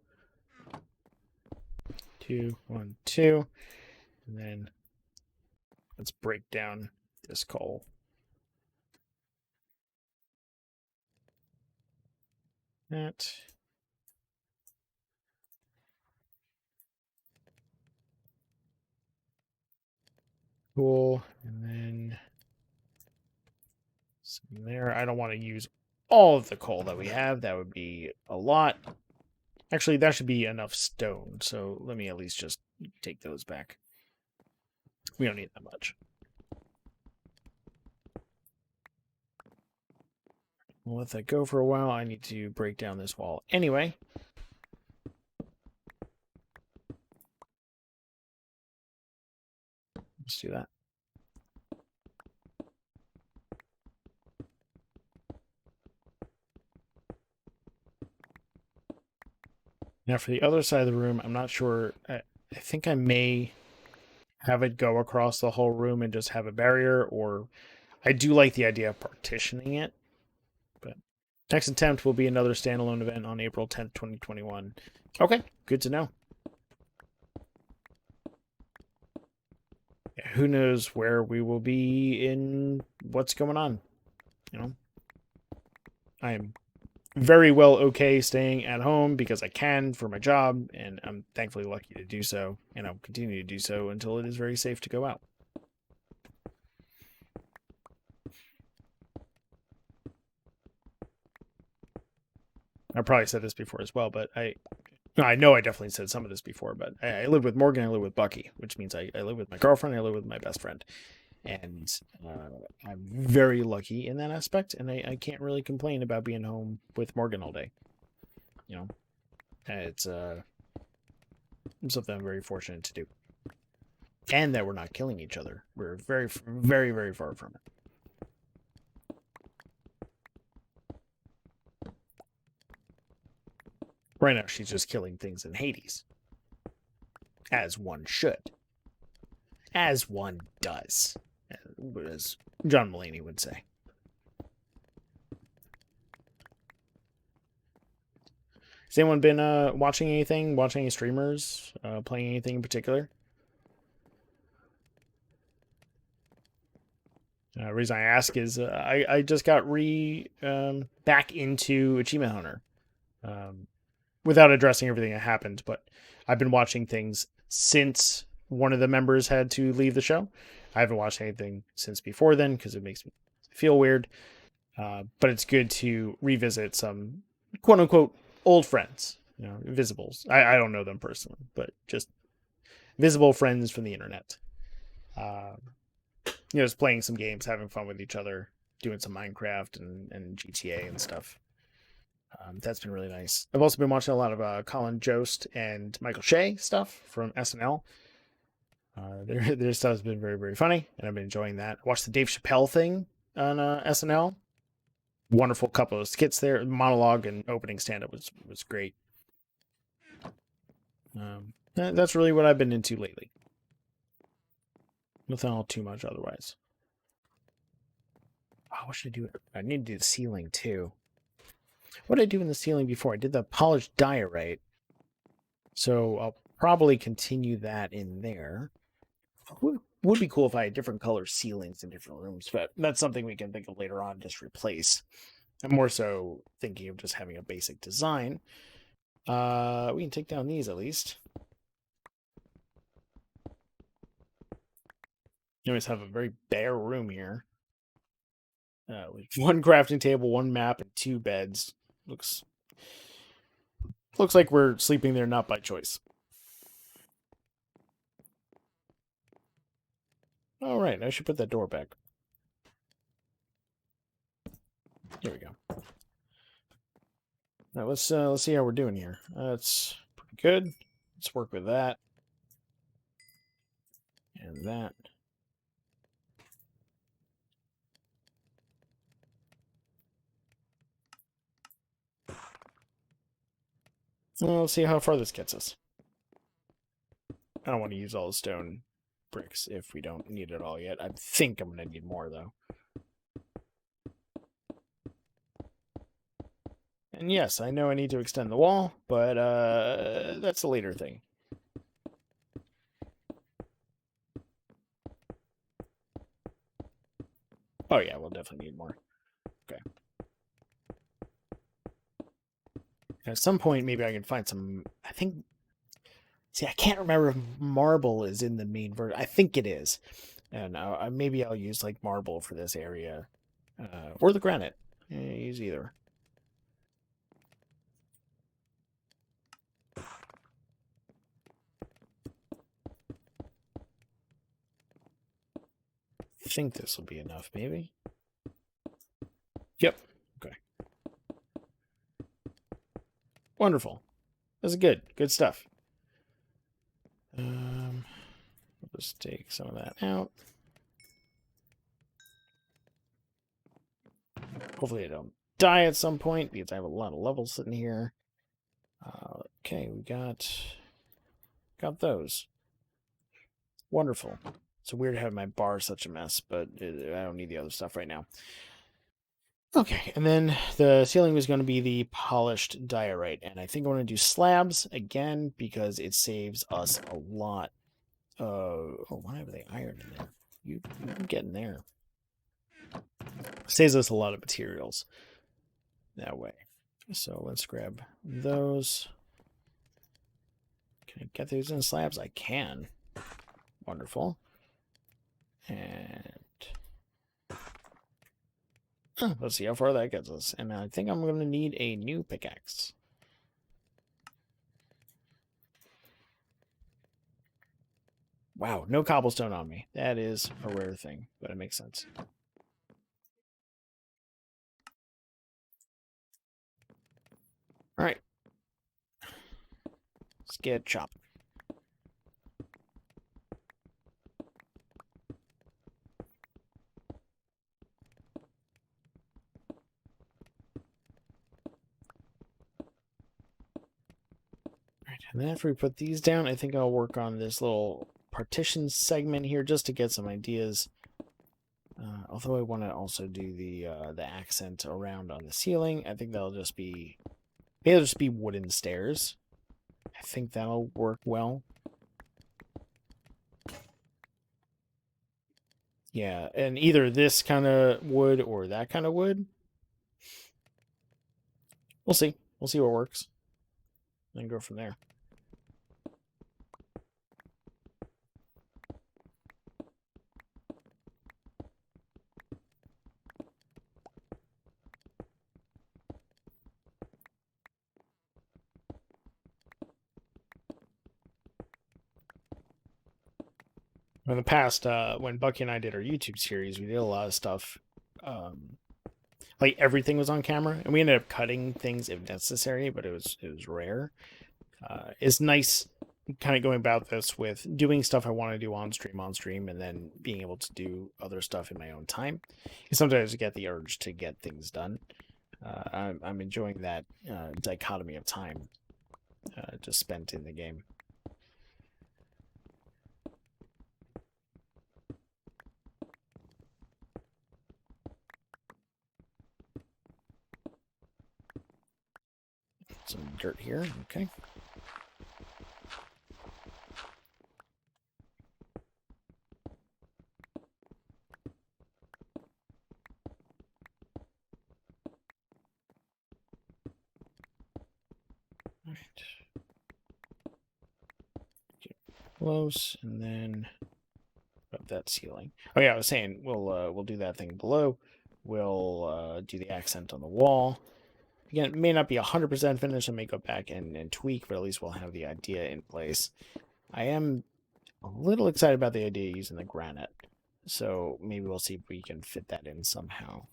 2, 1, 2, and then let's break down this coal. That. Cool. And then some there. I don't want to use all of the coal that we have. That would be a lot. Actually, that should be enough stone. So let me at least just take those back. We don't need that much. We'll let that go for a while. I need to break down this wall anyway. Let's do that. Now for the other side of the room, I'm not sure. I think I may have it go across the whole room and just have a barrier, or I do like the idea of partitioning it. But next attempt will be another standalone event on April 10th, 2021. Okay, good to know. Yeah, who knows where we will be in what's going on, you know? I am very well okay staying at home because I can for my job, and I'm thankfully lucky to do so, and I'll continue to do so until it is very safe to go out. I probably said this before as well, but I know I definitely said some of this before, but I live with Morgan, I live with Bucky, which means I live with my girlfriend, I live with my best friend. And I'm very lucky in that aspect, and I can't really complain about being home with Morgan all day. You know, it's something I'm very fortunate to do. And that we're not killing each other. We're very, very, very far from it. Right now, she's just killing things in Hades. As one should. As one does. As John Mulaney would say. Has anyone been watching anything? Watching any streamers? Playing anything in particular? Reason I ask is I just got back into Achievement Hunter. Without addressing everything that happened, but I've been watching things since one of the members had to leave the show. I haven't watched anything since before then because it makes me feel weird. But it's good to revisit some quote unquote old friends, you know, invisibles. I don't know them personally, but just visible friends from the internet. You know, just playing some games, having fun with each other, doing some Minecraft and GTA and stuff. That's been really nice. I've also been watching a lot of Colin Jost and Michael Shea stuff from SNL. Their stuff has been very, very funny, and I've been enjoying that. I watched the Dave Chappelle thing on SNL. Wonderful couple of skits there. Monologue and opening stand-up was great. That's really what I've been into lately. Nothing all too much otherwise. Oh, what should I do? I need to do the ceiling too. What did I do in the ceiling before? I did the polished diorite. So I'll probably continue that in there. Would be cool if I had different color ceilings in different rooms, but that's something we can think of later on, just replace. I'm more so thinking of just having a basic design. We can take down these at least. You always have a very bare room here. With one crafting table, one map, and 2 beds. Looks like we're sleeping there not by choice. All right, I should put that door back. There we go. Now let's see how we're doing here. That's pretty good. Let's work with that and that. Well, let's see how far this gets us. I don't want to use all the stone bricks if we don't need it all yet. I think I'm going to need more, though. And yes, I know I need to extend the wall, but that's a later thing. Oh yeah, we'll definitely need more. Okay. At some point, maybe I can find some... I think... See, I can't remember if marble is in the main version. I think it is. And maybe I'll use, like, marble for this area. Or the granite. Use either. I think this will be enough, maybe. Yep. Okay. Wonderful. This is good. Good stuff. We'll just take some of that out. Hopefully I don't die at some point because I have a lot of levels sitting here. Okay, we got those. Wonderful. It's weird having my bar such a mess, but I don't need the other stuff right now. Okay, and then the ceiling was going to be the polished diorite, and I think I want to do slabs again because it saves us a lot. Oh, why have they iron in there? You get in there. Saves us a lot of materials that way. So let's grab those. Can I get those in slabs? I can. Wonderful. And let's see how far that gets us. And I think I'm going to need a new pickaxe. Wow, no cobblestone on me. That is a rare thing, but it makes sense. All right. Let's get chopping. Right, and then after we put these down, I think I'll work on this little partition segment here just to get some ideas. Although I want to also do the accent around on the ceiling, I think that'll just be wooden stairs. I think that'll work well. Yeah, and either this kind of wood or that kind of wood. We'll see. We'll see what works. And go from there. In the past, when Bucky and I did our YouTube series, we did a lot of stuff. Like everything was on camera, and we ended up cutting things if necessary, but it was rare. It's nice kind of going about this with doing stuff I want to do on stream, and then being able to do other stuff in my own time. And sometimes you get the urge to get things done. I'm enjoying that dichotomy of time just spent in the game. Some dirt here, okay. All right. Get close, and then up that ceiling. Oh yeah, I was saying we'll do that thing below. We'll do the accent on the wall. Again, it may not be 100% finished. I may go back and tweak, but at least we'll have the idea in place. I am a little excited about the idea of using the granite. So maybe we'll see if we can fit that in somehow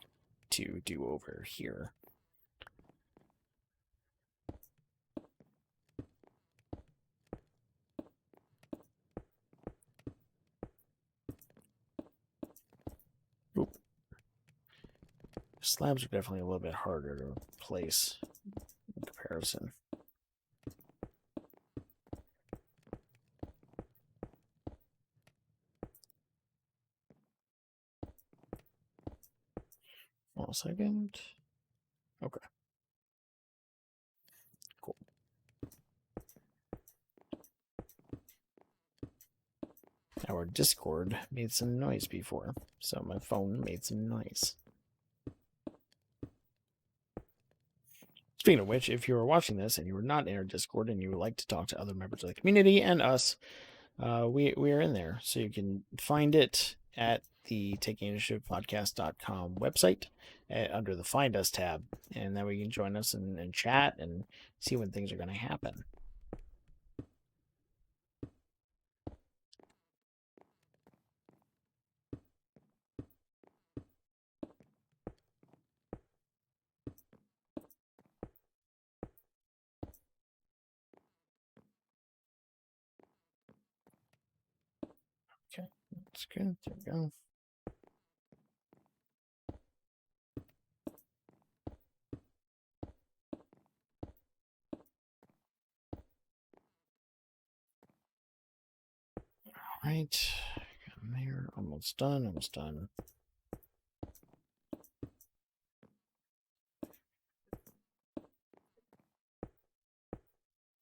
to do over here. Oop. Slabs are definitely a little bit harder to place in comparison. a second. Okay. Cool. Our Discord made some noise before, so my phone made some noise. Speaking of which, if you are watching this and you are not in our Discord and you would like to talk to other members of the community and us, we are in there. So you can find it at the takeinitiativepodcast.com website under the Find Us tab. And then we can join us and chat and see when things are going to happen. Okay, that's good. There we go. All right, got him there. Almost done. Almost done.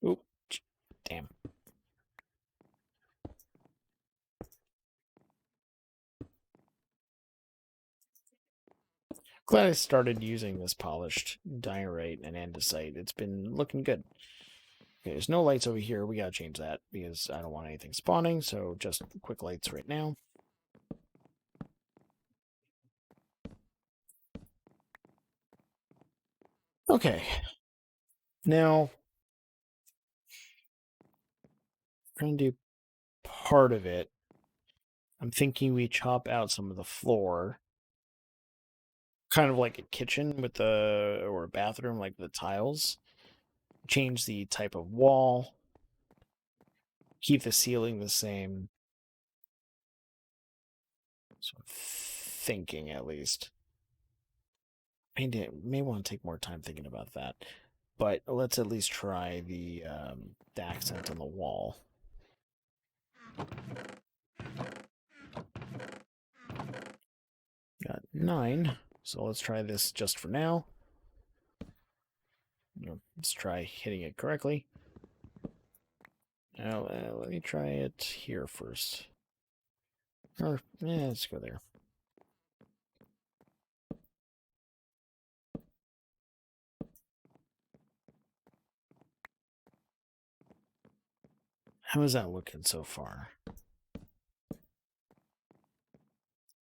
Oop, damn. Glad I started using this polished diorite and andesite. It's been looking good. Okay, there's no lights over here. We gotta change that because I don't want anything spawning, so just quick lights right now. Okay. Now, I'm going to do part of it. I'm thinking we chop out some of the floor. Kind of like a kitchen with or a bathroom, like the tiles. Change the type of wall. Keep the ceiling the same. So I'm thinking, at least. I may want to take more time thinking about that. But let's at least try the accent on the wall. Got 9. So let's try this just for now. Let's try hitting it correctly. Now, let me try it here first. Or, let's go there. How is that looking so far?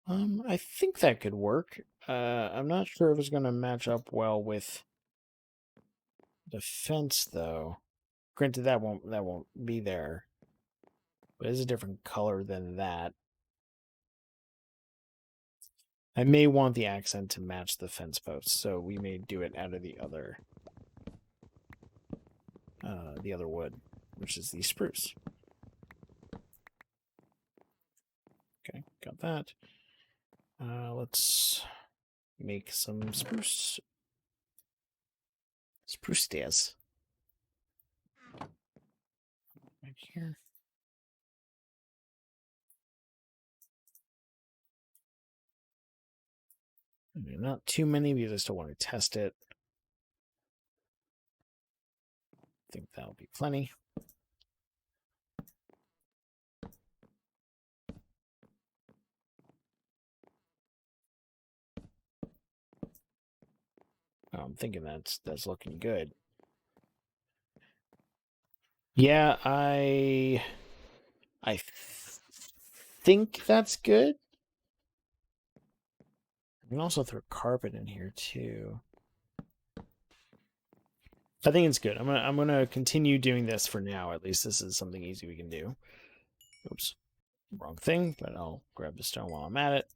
I think that could work. I'm not sure if it's going to match up well with the fence, though. Granted, that won't be there. But it's a different color than that. I may want the accent to match the fence posts, so we may do it out of the other wood, which is the spruce. Okay, got that. Let's make some spruce stairs. Right here. Not too many because I still want to test it. I think that'll be plenty. I'm thinking that's looking good. Yeah, I think that's good. I can also throw carpet in here too. I think it's good. I'm gonna continue doing this for now. At least this is something easy we can do. Oops, wrong thing. But I'll grab the stone while I'm at it.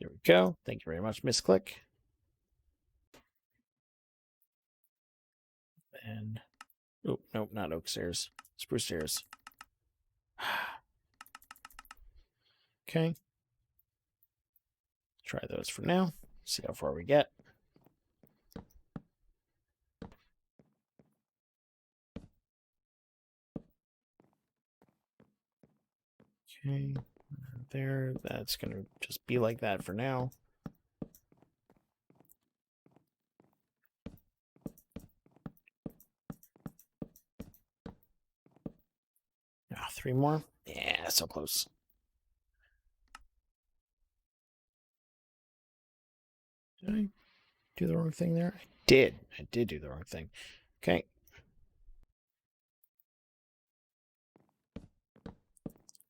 There we go. Thank you very much, Misclick. And oh nope, not oak stairs. Spruce stairs. Okay. Try those for now. See how far we get. Okay, there. That's gonna just be like that for now. 3 more. Yeah, so close. Did I do the wrong thing there? I did. I did do the wrong thing. Okay.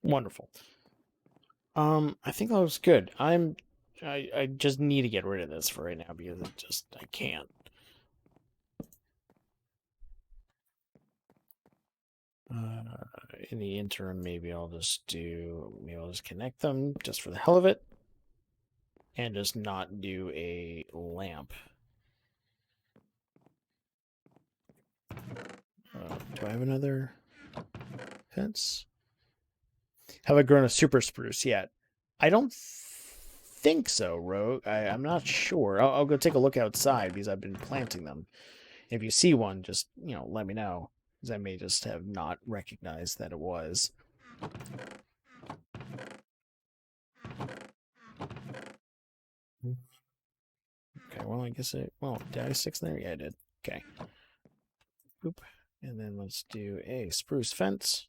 Wonderful. I think that looks good. I just need to get rid of this for right now because I can't. In the interim, maybe I'll just connect them just for the hell of it. And just not do a lamp. Do I have another fence? Have I grown a super spruce yet? I don't think so, Rogue. I'm not sure. I'll go take a look outside because I've been planting them. If you see one, just, let me know. Because I may just have not recognized that it was. Okay, well, I guess did I 6 there? Yeah, I did. Okay. Boop. And then let's do a spruce fence.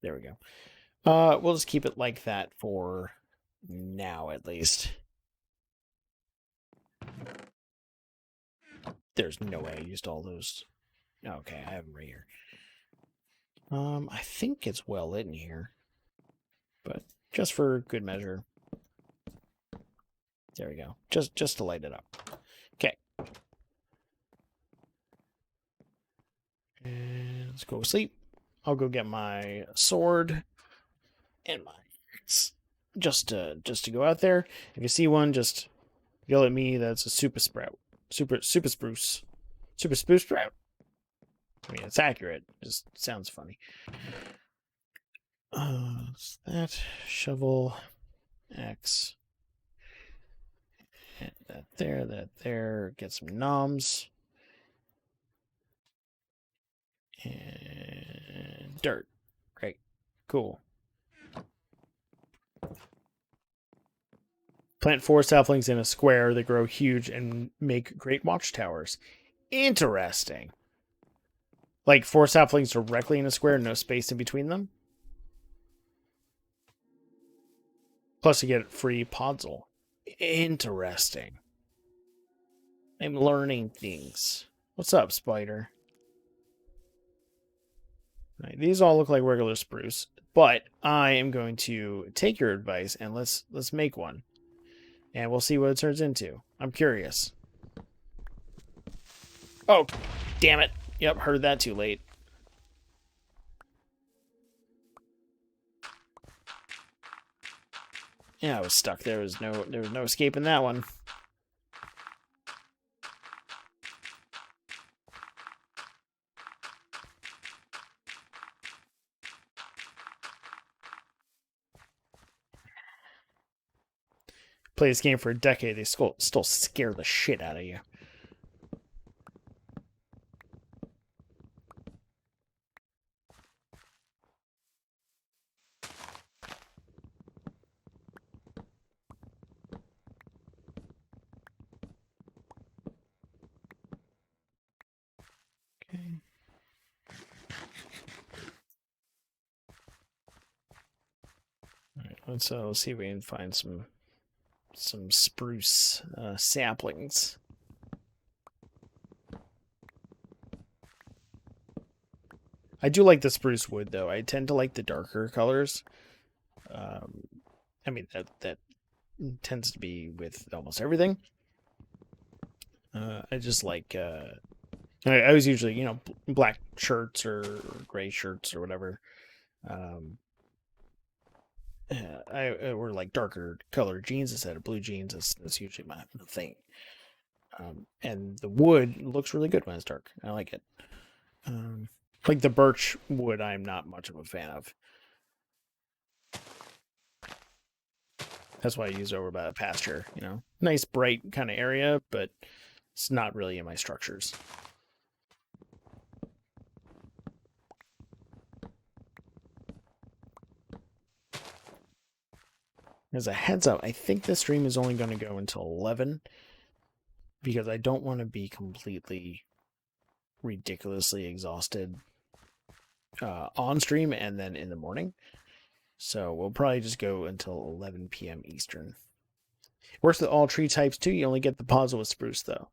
There we go. We'll just keep it like that for now, at least. There's no way I used all those. Okay, I have them right here. I think it's well lit in here, but just for good measure. There we go. Just to light it up. Okay. And let's go to sleep. I'll go get my sword and my axe just to go out there. If you see one, just yell at me. That's a super sprout. Super spruce. Super spruce sprout. I mean, it's accurate. It just sounds funny. That shovel, axe, and that there. Get some noms and dirt. Great, cool. Plant 4 saplings in a square that grow huge and make great watchtowers. Interesting. Like 4 saplings directly in a square, no space in between them. Plus you get free podzol. Interesting. I'm learning things. What's up, spider? Right, these all look like regular spruce, but I am going to take your advice and let's make one. And we'll see what it turns into. I'm curious. Oh, damn it. Yep, heard that too late. Yeah, I was stuck. There was no escaping that one. Play this game for a decade, they still scare the shit out of you. Okay. All right, let's see if we can find some spruce saplings. I do like the spruce wood, though. I tend to like the darker colors. I mean, that tends to be with almost everything. I just like... I was usually, black shirts or gray shirts or whatever. I wear like darker colored jeans instead of blue jeans. That's usually my thing. And the wood looks really good when it's dark. I like it. Like the birch wood, I'm not much of a fan of. That's why I use over by the pasture. Nice bright kind of area, but it's not really in my structures. As a heads up, I think this stream is only going to go until 11 because I don't want to be completely ridiculously exhausted on stream and then in the morning. So we'll probably just go until 11 p.m. Eastern. Works with all tree types too. You only get the pause with spruce though.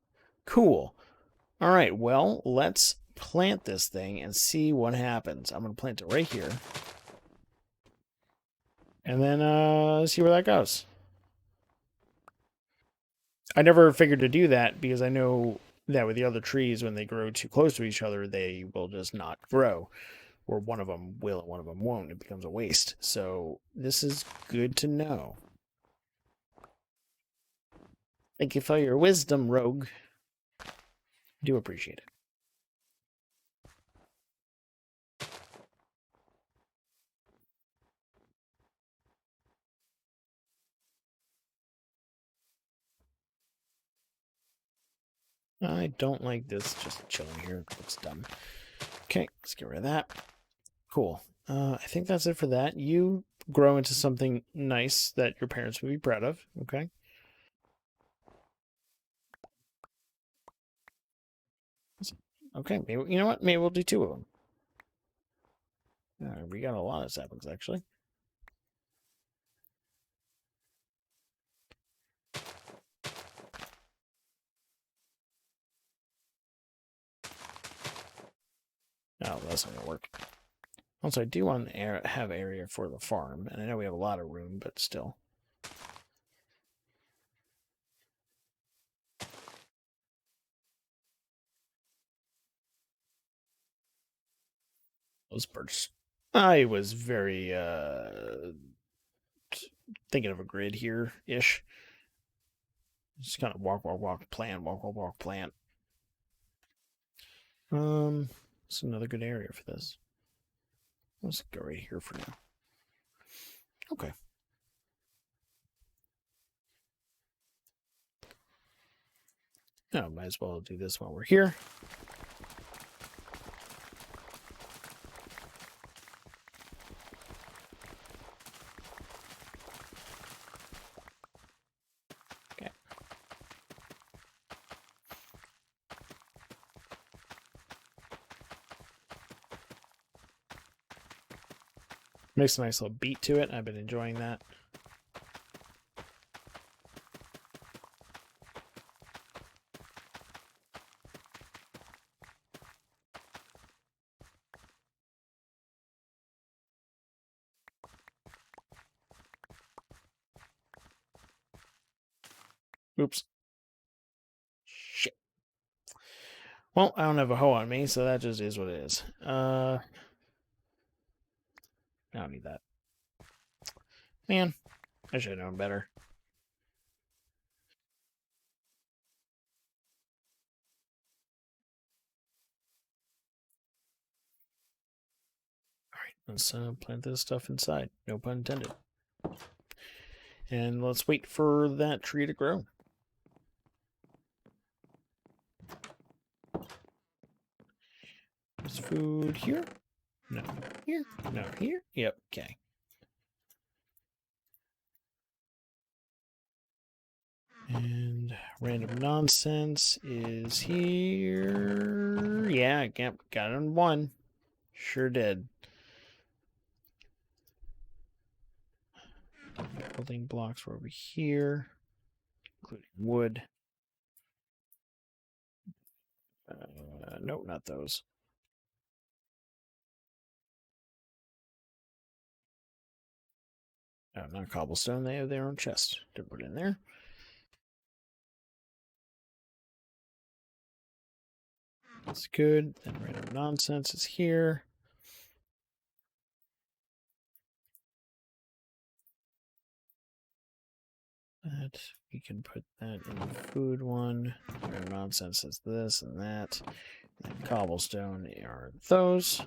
Cool. All right, well, let's plant this thing and see what happens. I'm going to plant it right here. And then see where that goes. I never figured to do that because I know that with the other trees, when they grow too close to each other, they will just not grow. Or one of them will and one of them won't. It becomes a waste. So this is good to know. Thank you for your wisdom, Rogue. Do appreciate it. I don't like this just chilling here. It looks dumb. Okay, let's get rid of that. Cool. I think that's it for that. You grow into something nice that your parents would be proud of. Okay. Okay, maybe, you know what? Maybe we'll do 2 of them. We got a lot of saplings, actually. Oh, that's not going to work. Also, I do want to have area for the farm, and I know we have a lot of room, but still. Those birds. I was very thinking of a grid here-ish. Just kind of walk, walk, walk, plant, walk, walk, walk, plant. It's another good area for this. Let's go right here for now. Okay. Now, might as well do this while we're here. Okay. Makes a nice little beat to it. I've been enjoying that. Oops. Shit. Well, I don't have a hoe on me, so that just is what it is. I don't need that. Man, I should have known better. Alright, let's plant this stuff inside. No pun intended. And let's wait for that tree to grow. Is food here? No. Here? No. Here? Yep. Okay. And random nonsense is here. Yeah, got it on 1. Sure did. Building blocks were over here, including wood. Nope, not those. Oh, not cobblestone. They have their own chest to put in there. That's good. Then random nonsense is here. That we can put that in the food one. Random nonsense is this and that. And cobblestone are those.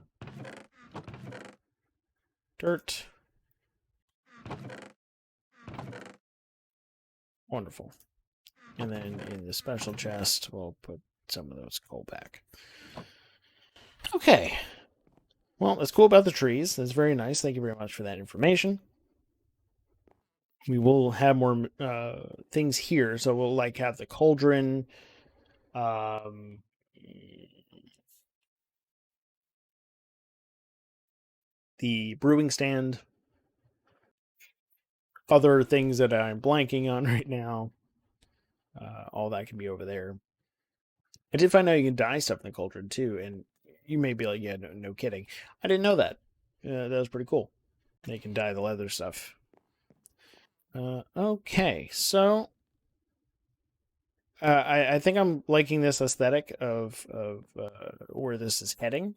Dirt. Wonderful. And then in the special chest, we'll put some of those coal back. Okay. Well, that's cool about the trees. That's very nice. Thank you very much for that information. We will have more things here. So we'll like have the cauldron. the brewing stand, other things that I'm blanking on right now. All that can be over there. I did find out you can dye stuff in the cauldron too, and you may be like, "Yeah, no kidding." I didn't know that. That was pretty cool. You can dye the leather stuff. Okay, so I think I'm liking this aesthetic of where this is heading.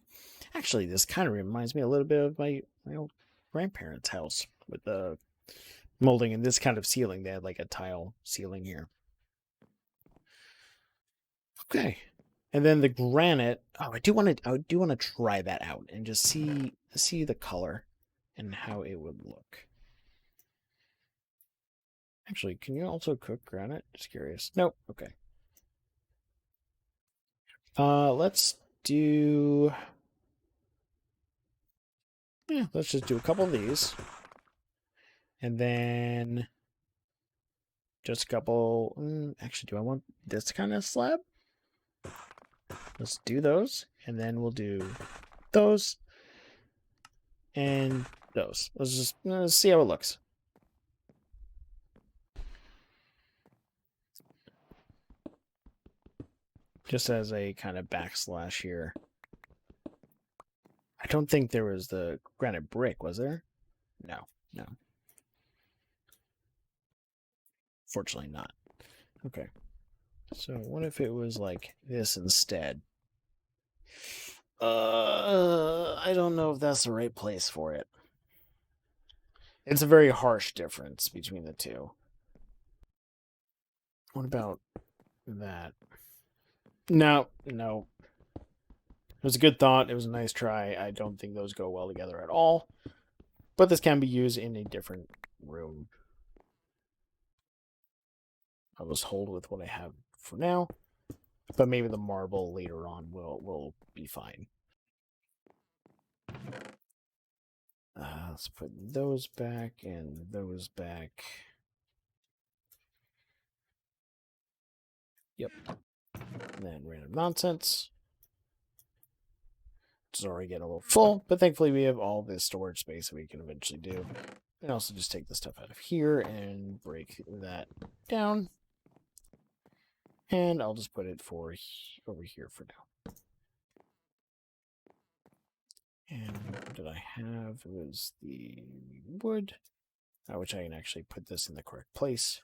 Actually, this kind of reminds me a little bit of my old grandparents' house with the molding and this kind of ceiling. They had like a tile ceiling here. Okay, and then the granite. Oh, I do want to try that out and just see the color and how it would look. Actually, can you also cook granite? Just curious. Nope. Okay. Let's do. Yeah, let's just do a couple of these, and then just a couple. Actually, do I want this kind of slab? Let's do those, and then we'll do those and those. Let's see how it looks. Just as a kind of backslash here. I don't think there was the granite brick, was there? No, no. Fortunately not. Okay. So what if it was like this instead? I don't know if that's the right place for it. It's a very harsh difference between the two. What about that? No, no. It was a good thought. It was a nice try. I don't think those go well together at all. But this can be used in a different room. I'll just hold with what I have for now. But maybe the marble later on will be fine. Let's put those back and those back. Yep. And then random nonsense. It's already getting a little full, but thankfully we have all this storage space that we can eventually do. And also just take the stuff out of here and break that down. And I'll just put it for over here for now. And what did I have? It was the wood, which I can actually put this in the correct place.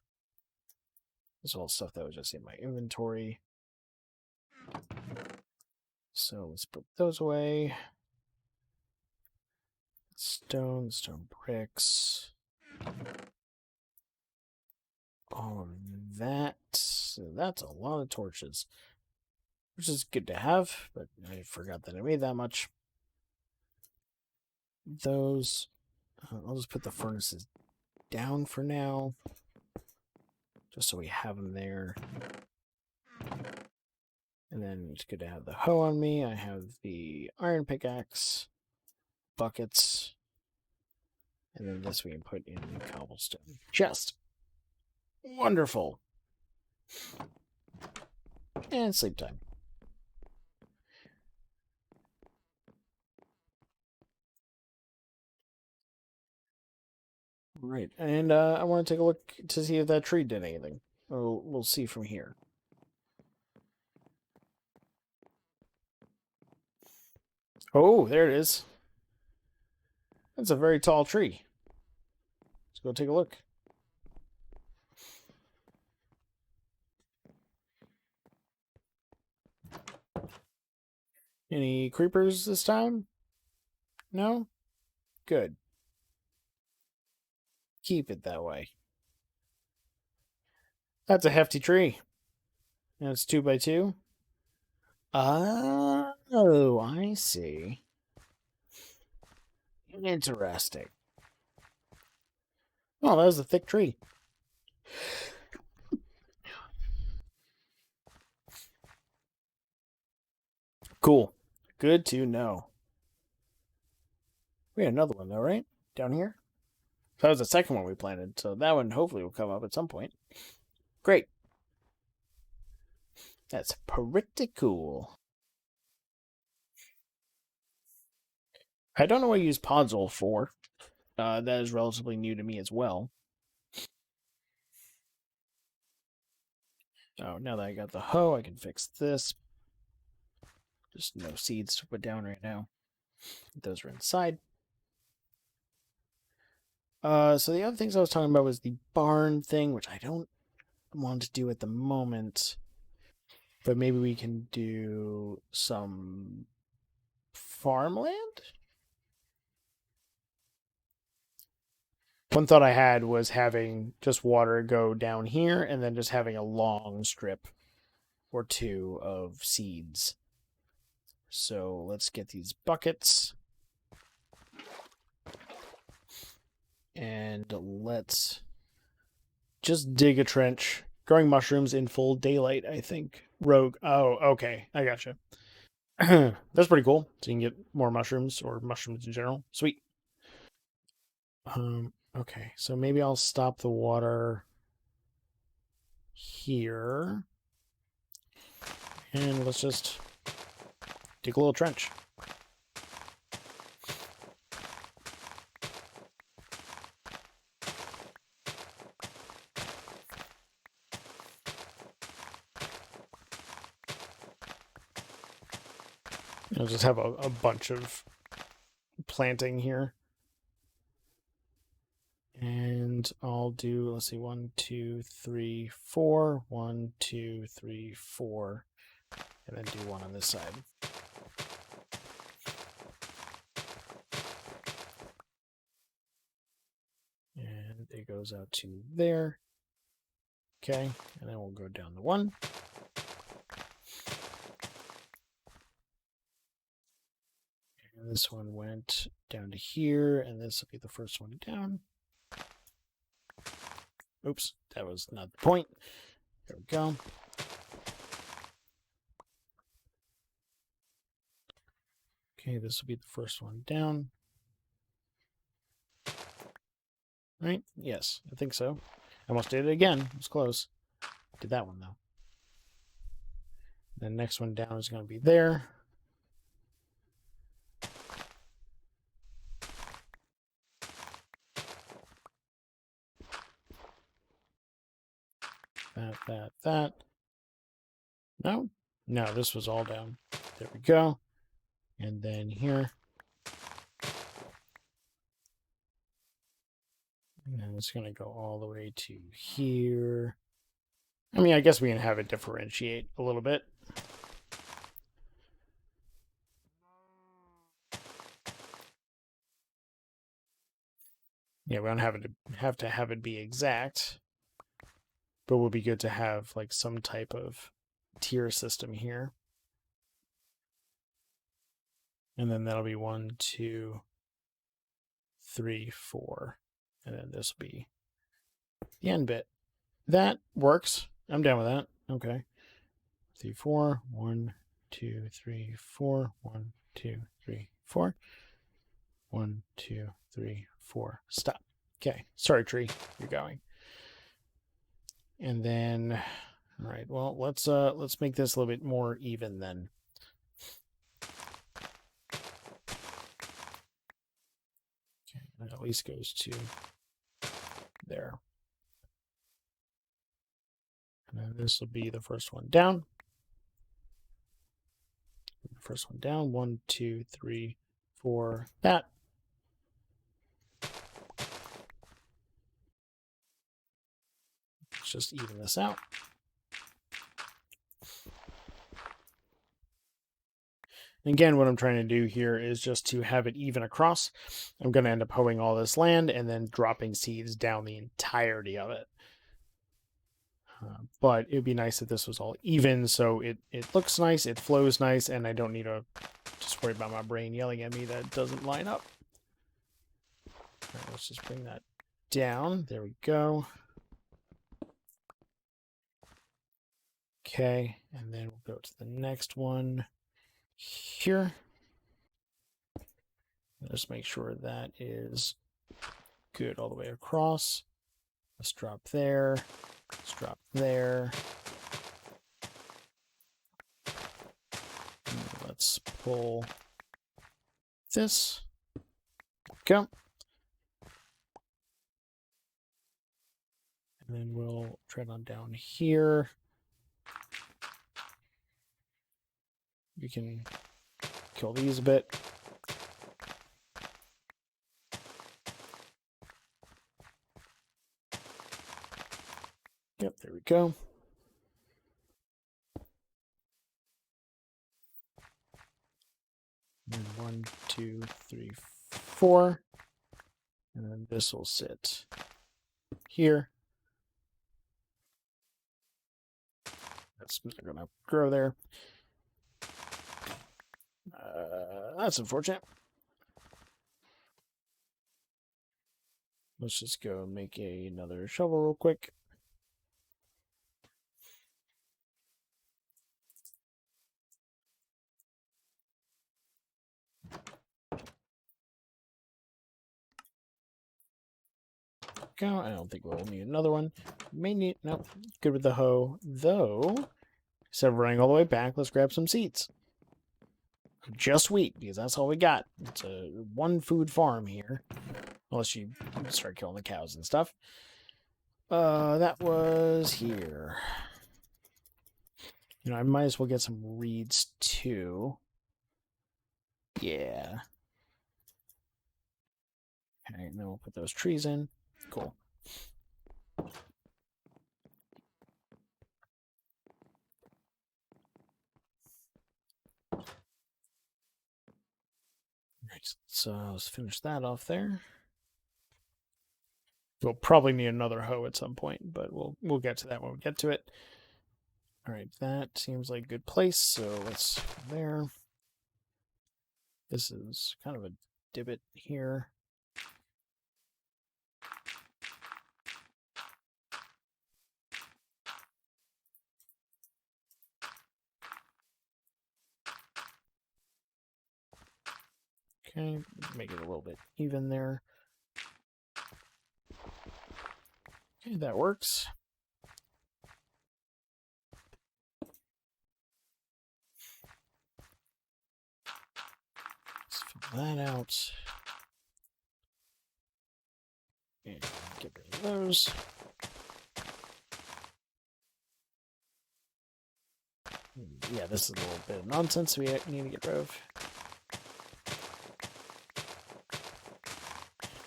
As well as stuff that was just in my inventory. So let's put those away. Stone bricks. All of that. So that's a lot of torches. Which is good to have, but I forgot that I made that much. Those. I'll just put the furnaces down for now. Just so we have them there. And then it's good to have the hoe on me. I have the iron pickaxe, buckets, and then this we can put in the cobblestone chest. Wonderful. And sleep time. Right, and I want to take a look to see if that tree did anything. We'll see from here. Oh, there it is. That's a very tall tree. Let's go take a look. Any creepers this time? No? Good. Keep it that way. That's a hefty tree. And it's 2x2. Oh, I see. Interesting. Oh, that was a thick tree. Cool. Good to know. We had another one though, right? Down here? That was the second one we planted, so that one hopefully will come up at some point. Great. That's pretty cool. I don't know what I use Podzol for. That is relatively new to me as well. Oh, now that I got the hoe, I can fix this. Just no seeds to put down right now. Those are inside. So the other things I was talking about was the barn thing, which I don't want to do at the moment. But maybe we can do some farmland? One thought I had was having just water go down here and then just having a long strip or two of seeds. So let's get these buckets. And let's just dig a trench. Growing mushrooms in full daylight, I think. Rogue. Oh, okay. I gotcha. That's pretty cool. So you can get more mushrooms or mushrooms in general. Sweet. Okay, so maybe I'll stop the water here. And let's just dig a little trench. I'll just have a bunch of planting here. And I'll do, let's see, 1, 2, 3, 4. 1, 2, 3, 4. And then do one on this side. And it goes out to there. Okay, and then we'll go down to 1. And this one went down to here, and this will be the first one down. Oops, that was not the point. There we go. Okay, this will be the first one down. Right? Yes, I think so. I almost did it again. It was close. Did that one, though. The next one down is going to be there. That. No? No, this was all down. There we go. And then here. And then it's going to go all the way to here. I mean, I guess we can have it differentiate a little bit. Yeah, we don't have to have it be exact. But it would be good to have like some type of tier system here. And then that'll be 1, 2, 3, 4. And then this will be the end bit. That works. I'm down with that. Okay. 3, 4. 1, 2, 3, 4. 1, 2, 3, 4. 1, 2, 3, 4. Stop. Okay. Sorry, tree. You're going. And then, all right. Well, let's make this a little bit more even then. Okay. That at least goes to there. And then this will be the first one down. The first one down. 1, 2, 3, 4. That. Let's just even this out. Again, what I'm trying to do here is just to have it even across. I'm going to end up hoeing all this land and then dropping seeds down the entirety of it. But it would be nice if this was all even, so it looks nice, it flows nice, and I don't need to just worry about my brain yelling at me that it doesn't line up. All right, let's just bring that down. There we go. Okay, and then we'll go to the next one here. Just make sure that is good all the way across. Let's drop there. Let's drop there. And let's pull this. go. And then we'll tread on down here. We can kill these a bit. Yep, there we go. And 1, 2, 3, 4. And then this will sit here. That's not going to grow there. That's unfortunate. Let's just go make another shovel real quick. Go. I don't think we'll need another one. May need, nope, good with the hoe. Though, instead of running all the way back, let's grab some seeds. Just wheat, because that's all we got. It's a one food farm here. Unless you start killing the cows and stuff. That was here. You know, I might as well get some reeds too. Yeah. Okay, and then we'll put those trees in. Cool. Right, so let's finish that off there. We'll probably need another hoe at some point, but we'll get to that when we get to it. All right, that seems like a good place, so let's go there. This is kind of a divot here. Okay, make it a little bit even there. Okay, that works. Let's fill that out. And get rid of those. Yeah, this is a little bit of nonsense we need to get rid of.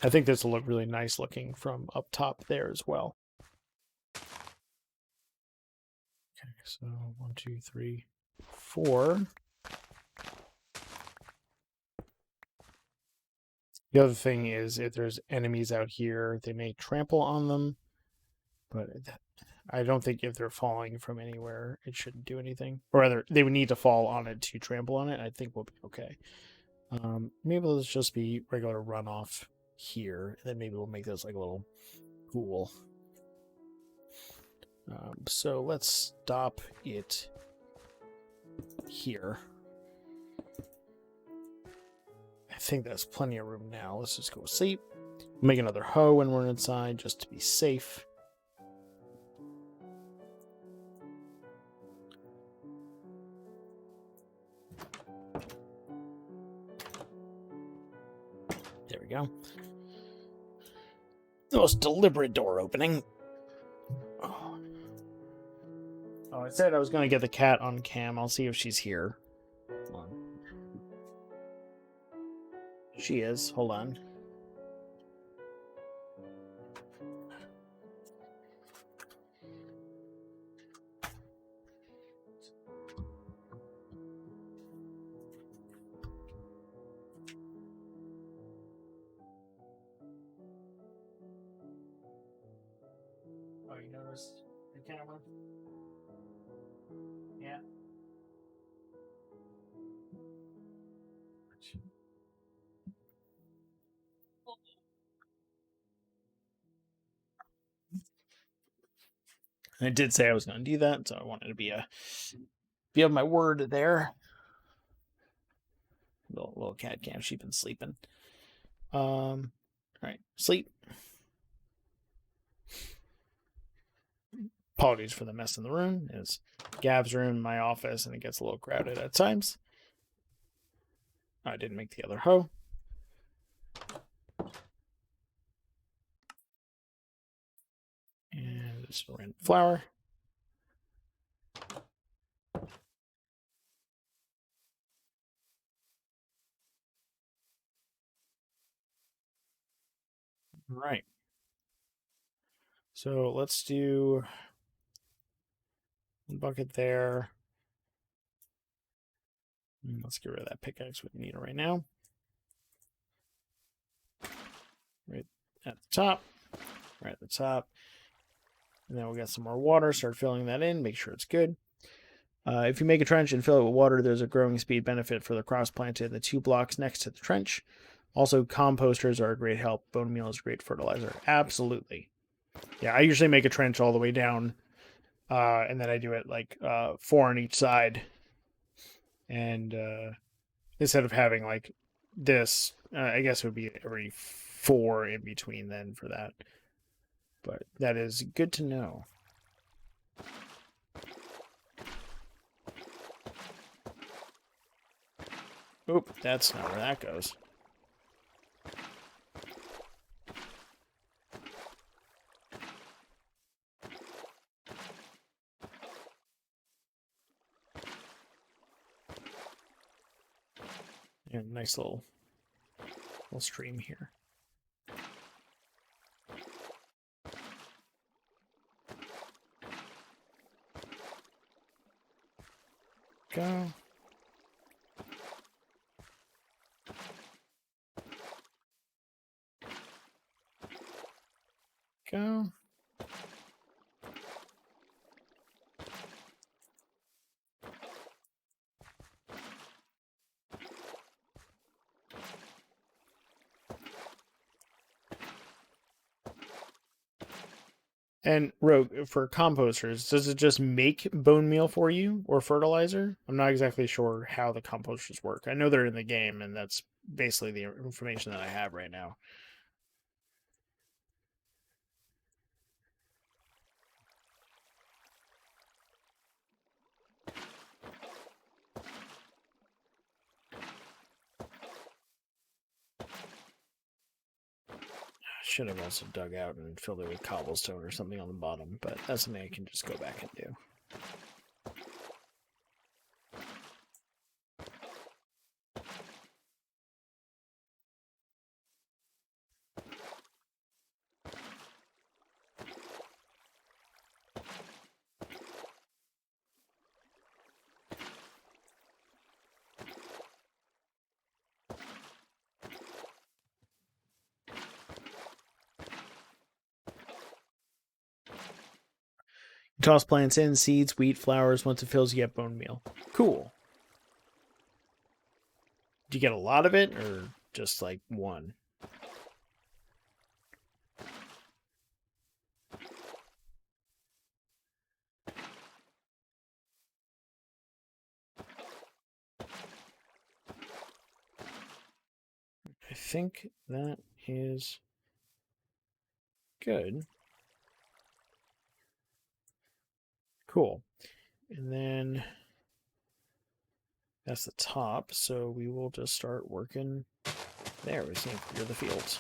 I think this will look really nice looking from up top there as well. Okay, so 1, 2, 3, 4. The other thing is if there's enemies out here, they may trample on them, but I don't think if they're falling from anywhere, it shouldn't do anything. Or rather, they would need to fall on it to trample on it. I think we'll be okay. Maybe let's just be regular runoff here, and then maybe we'll make this like a little pool. So let's stop it here. I think that's plenty of room now. Let's just go to sleep. Make another hoe when we're inside, just to be safe. There we go. The most deliberate door opening. Oh, I said I was going to get the cat on cam. I'll see if she's here. Hold on. She is. Hold on. Oh, you noticed the camera? Yeah. I did say I was going to do that, so I wanted to be of my word there. Little cat cam. She's been sleeping. All right, sleep. Apologies for the mess in the room. It's Gav's room, my office, and it gets a little crowded at times. I didn't make the other hoe. Just a random flower. All right. So let's do one bucket there. Let's get rid of that pickaxe. We don't need it right now. Right at the top. Right at the top. And then we got some more water. Start filling that in. Make sure it's good. If you make a trench and fill it with water, there's a growing speed benefit for the cross planted in the 2 blocks next to the trench. Also, composters are a great help. Bone meal is great fertilizer. Absolutely. Yeah, I usually make a trench all the way down, and then I do it like 4 on each side. And instead of having like this, I guess it would be every 4 in between then for that. But that is good to know. Oop, that's not where that goes. Yeah, nice little stream here. Go. Go. And Rogue, for composters, does it just make bone meal for you or fertilizer? I'm not exactly sure how the composters work. I know they're in the game, and that's basically the information that I have right now. Should have also dug out and filled it with cobblestone or something on the bottom, but that's something I can just go back and do. Toss plants in, seeds, wheat, flowers. Once it fills, you get bone meal. Cool. Do you get a lot of it, or just like one? I think that is good. Cool. And then that's the top, so we will just start working there. We can clear the fields.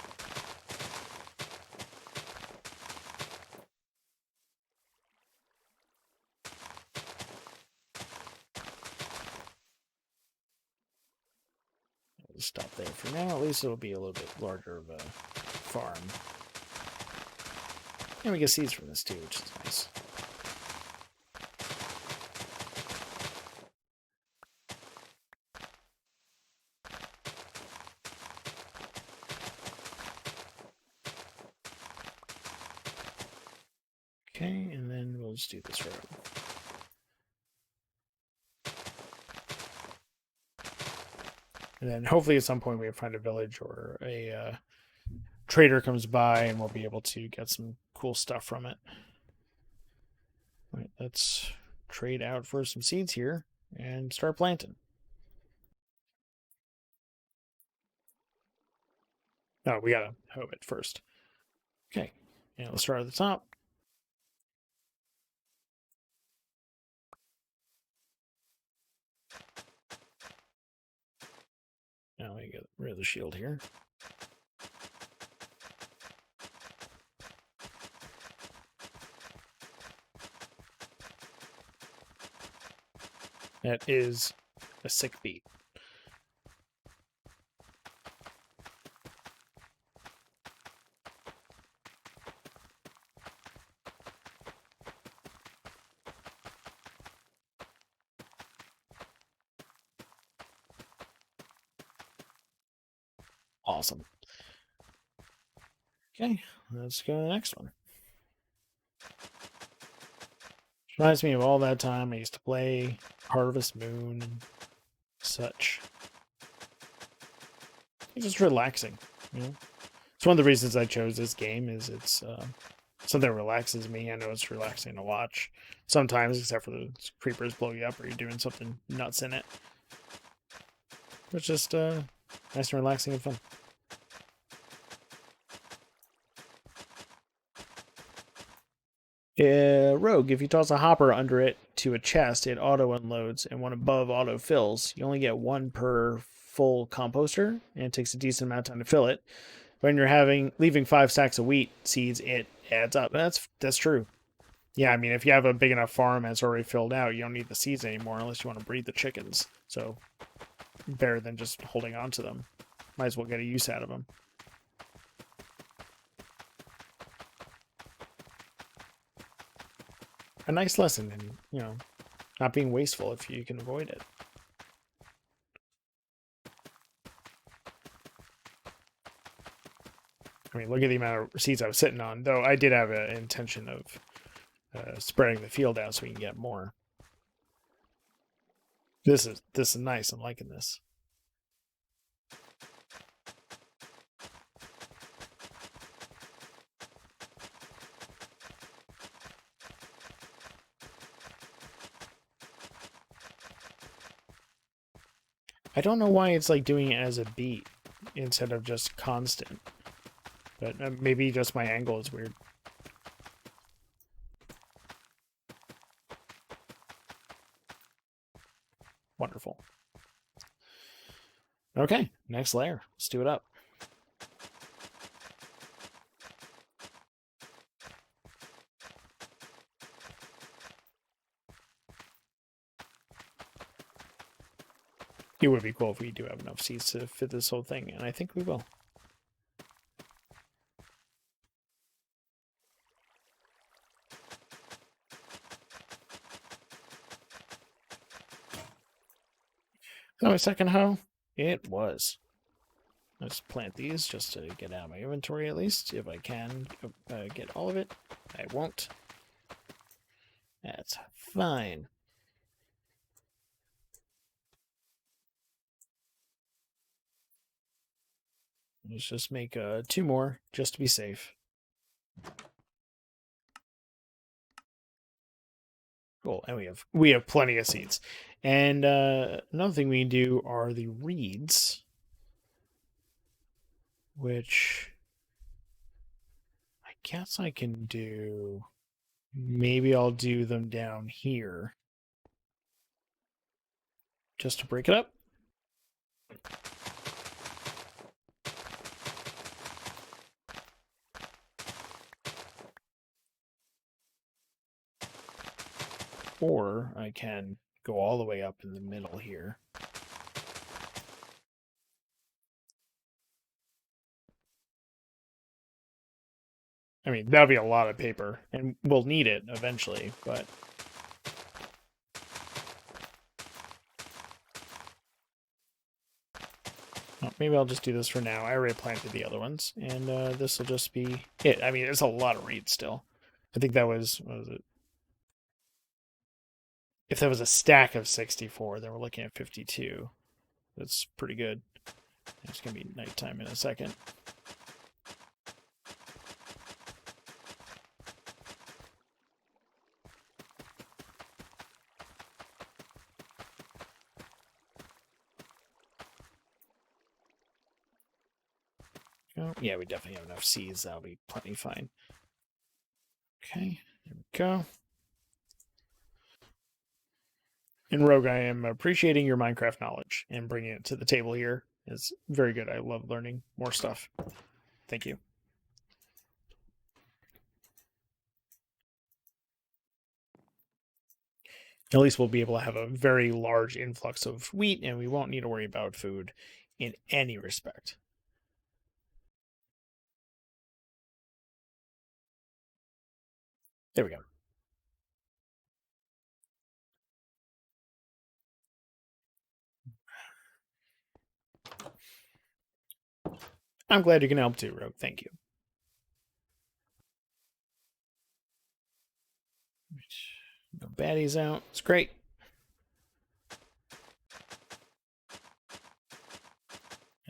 We'll stop there for now. At least it'll be a little bit larger of a farm. And we get seeds from this too, which is nice. Okay, and then we'll just do this road. And then hopefully at some point we find a village or a trader comes by and we'll be able to get some cool stuff from it. All right, let's trade out for some seeds here and start planting. No, we gotta hoe it first. Okay, and let's start at the top. Now we get rid of the shield here. That is a sick beat. Awesome. Okay, let's go to the next one. Reminds me of all that time I used to play Harvest Moon and such. It's just relaxing, you know? It's one of the reasons I chose this game is it's something that relaxes me. I know it's relaxing to watch sometimes, except for the creepers blow you up or you're doing something nuts in it. It's just nice and relaxing and fun. Rogue, if you toss a hopper under it to a chest, it auto unloads, and one above auto fills. You only get one per full composter, and it takes a decent amount of time to fill it. When you're leaving 5 stacks of wheat seeds, it adds up. That's true. Yeah, I mean, if you have a big enough farm that's already filled out, you don't need the seeds anymore unless you want to breed the chickens. So, better than just holding on to them. Might as well get a use out of them. A nice lesson in, not being wasteful if you can avoid it. I mean, look at the amount of seeds I was sitting on, though I did have an intention of spreading the field out so we can get more. This is nice. I'm liking this. I don't know why it's like doing it as a beat instead of just constant. But maybe just my angle is weird. Wonderful. Okay, next layer. Let's do it up. It would be cool if we do have enough seeds to fit this whole thing, and I think we will. Oh, a second hoe? It was. Let's plant these just to get out of my inventory at least, if I can get all of it. I won't. That's fine. Let's just make 2 more, just to be safe. Cool, and we have plenty of seeds. And another thing we can do are the reeds, which I guess I can do. Maybe I'll do them down here, just to break it up. Or I can go all the way up in the middle here. I mean, that'll be a lot of paper, and we'll need it eventually, but... Oh, maybe I'll just do this for now. I already planted the other ones, and this will just be it. I mean, it's a lot of reeds still. I think that was, what was it? If that was a stack of 64, then we're looking at 52. That's pretty good. It's going to be nighttime in a second. Oh, yeah, we definitely have enough seeds. That'll be plenty fine. Okay, there we go. And Rogue, I am appreciating your Minecraft knowledge and bringing it to the table here. It's very good. I love learning more stuff. Thank you. At least we'll be able to have a very large influx of wheat, and we won't need to worry about food in any respect. There we go. I'm glad you can help too, Rogue. Thank you. No baddies out. It's great.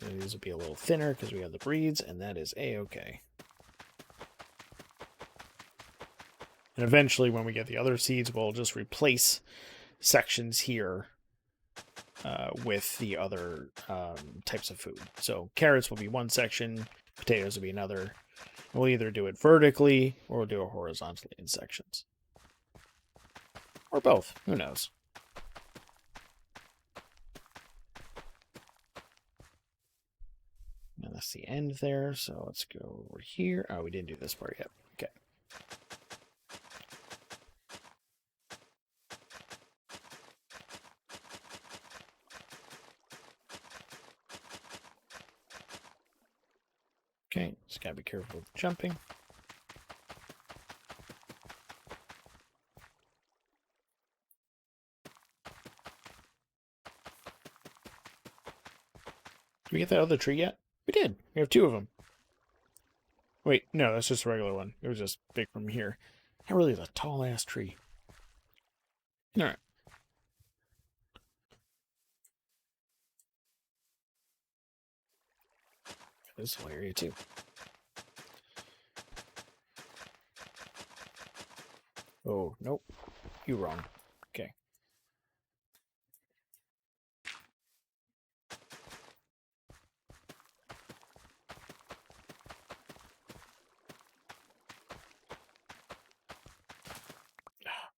And these will be a little thinner because we have the breeds, and that is a-okay. And eventually, when we get the other seeds, we'll just replace sections here with the other types of food. So carrots will be one section, potatoes will be another. We'll either do it vertically or we'll do it horizontally in sections. Or both. Who knows? And that's the end there. So let's go over here. Oh, we didn't do this part yet. Okay. Okay, just gotta be careful with jumping. Did we get that other tree yet? We did. We have two of them. Wait, no, that's just a regular one. It was just big from here. That really is a tall ass tree. All right. This whole area too. Oh, nope. You wrong. Okay.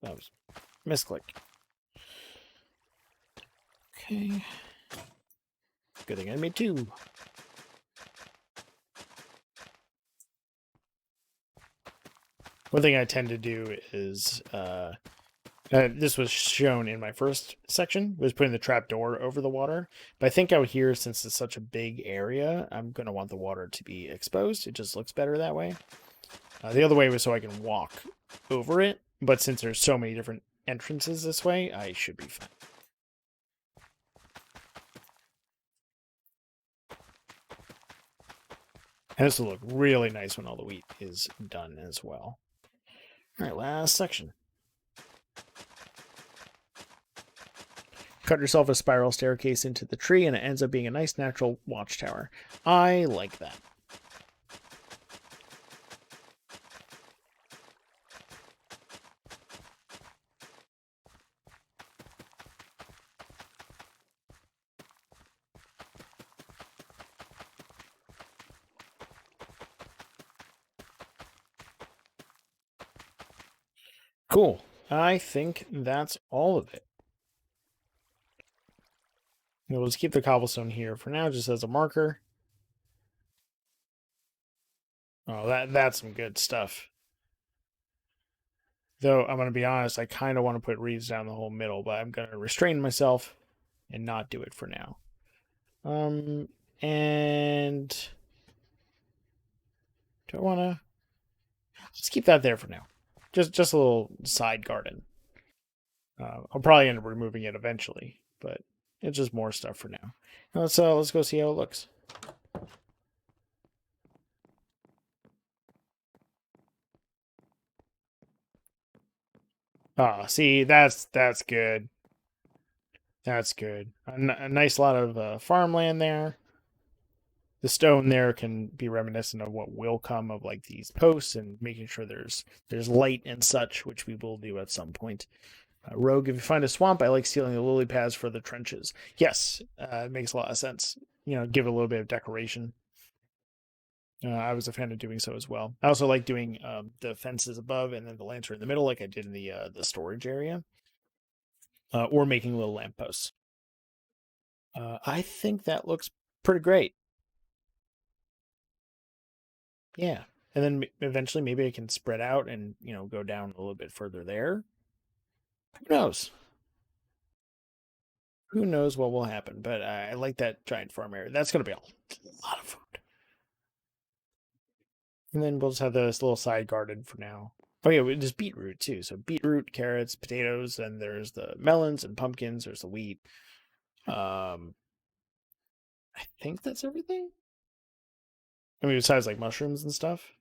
That was misclick. Okay. Good thing I made two. One thing I tend to do is this was shown in my first section, was putting the trap door over the water. But I think out here, since it's such a big area, I'm going to want the water to be exposed. It just looks better that way. The other way was so I can walk over it. But since there's so many different entrances this way, I should be fine. And this will look really nice when all the wheat is done as well. All right, last section. Cut yourself a spiral staircase into the tree, and it ends up being a nice natural watchtower. I like that. Cool. I think that's all of it. We'll just keep the cobblestone here for now, just as a marker. Oh, that's some good stuff. Though I'm going to be honest, I kind of want to put reeds down the whole middle, but I'm going to restrain myself and not do it for now. And do I want to? Let's keep that there for now. Just a little side garden. I'll probably end up removing it eventually, but it's just more stuff for now. Let's go see how it looks. Ah, see, that's good. That's good. A nice lot of farmland there. The stone there can be reminiscent of what will come of like these posts and making sure there's light and such, which we will do at some point. Rogue, if you find a swamp, I like stealing the lily pads for the trenches. Yes, it makes a lot of sense. You know, give it a little bit of decoration. I was a fan of doing so as well. I also like doing the fences above and then the lantern in the middle, like I did in the storage area, or making little lampposts. I think that looks pretty great. Yeah, and then eventually maybe I can spread out and go down a little bit further there. Who knows? Who knows what will happen, but I like that giant farm area. That's going to be a lot of food. And then we'll just have this little side garden for now. Oh yeah, there's beetroot too. So beetroot, carrots, potatoes, and there's the melons and pumpkins. There's the wheat. I think that's everything. I mean, besides like mushrooms and stuff.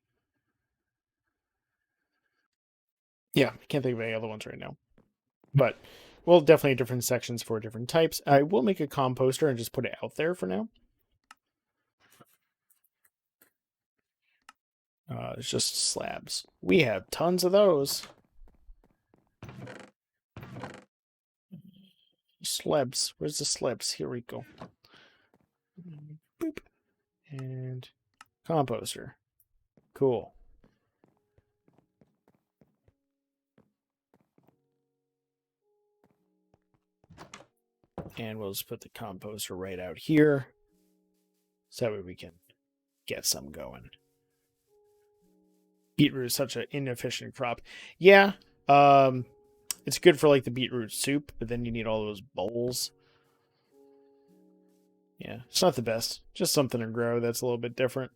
Yeah, I can't think of any other ones right now. But we'll definitely have different sections for different types. I will make a composter and just put it out there for now. It's just slabs. We have tons of those. Slabs. Where's the slabs? Here we go. Boop. And composter. Cool. And we'll just put the composter right out here. So that way we can get some going. Beetroot is such an inefficient crop. Yeah. It's good for like the beetroot soup, but then you need all those bowls. Yeah, it's not the best. Just something to grow that's a little bit different.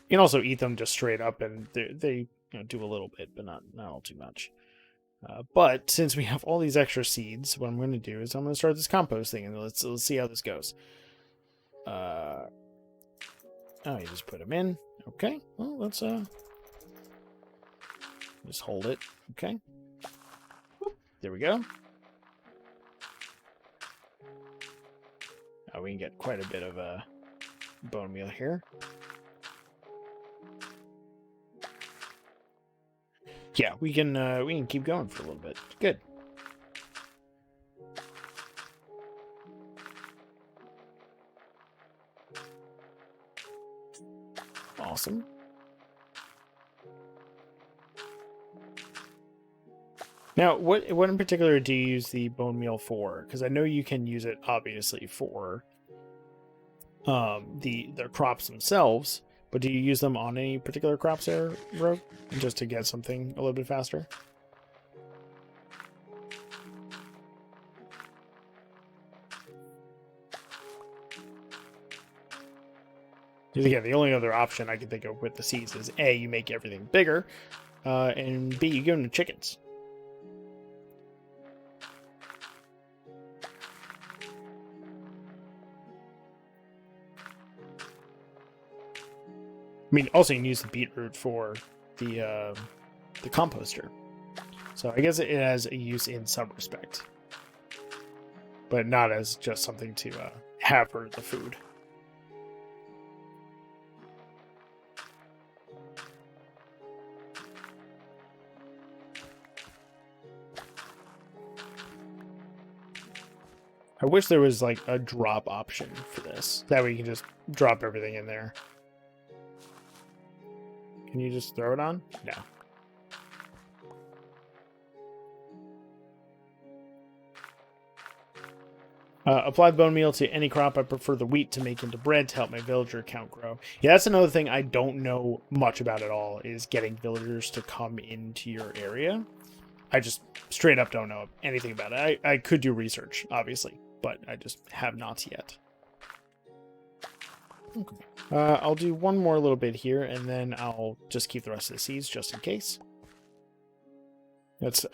You can also eat them just straight up, and they do a little bit, but not all too much. But since we have all these extra seeds, what I'm going to do is I'm going to start this compost thing, and let's see how this goes. Oh, you just put them in. Okay. Well, let's just hold it. Okay. There we go. We can get quite a bit of bone meal here. Yeah, we can keep going for a little bit. Good. Awesome. Now, what in particular do you use the bone meal for? Because I know you can use it obviously for the crops themselves, but do you use them on any particular crops there, Rogue? Just to get something a little bit faster? Because again, the only other option I can think of with the seeds is A, you make everything bigger, and B, you give them to chickens. I mean, also you can use the beetroot for the composter. So I guess it has a use in some respect, but not as just something to have for the food. I wish there was like a drop option for this. That way you can just drop everything in there. Can you just throw it on? No. Apply the bone meal to any crop. I prefer the wheat to make into bread to help my villager count grow. Yeah, that's another thing I don't know much about at all, is getting villagers to come into your area. I just straight up don't know anything about it. I could do research, obviously, but I just have not yet. Okay. I'll do one more little bit here, and then I'll just keep the rest of the seeds just in case.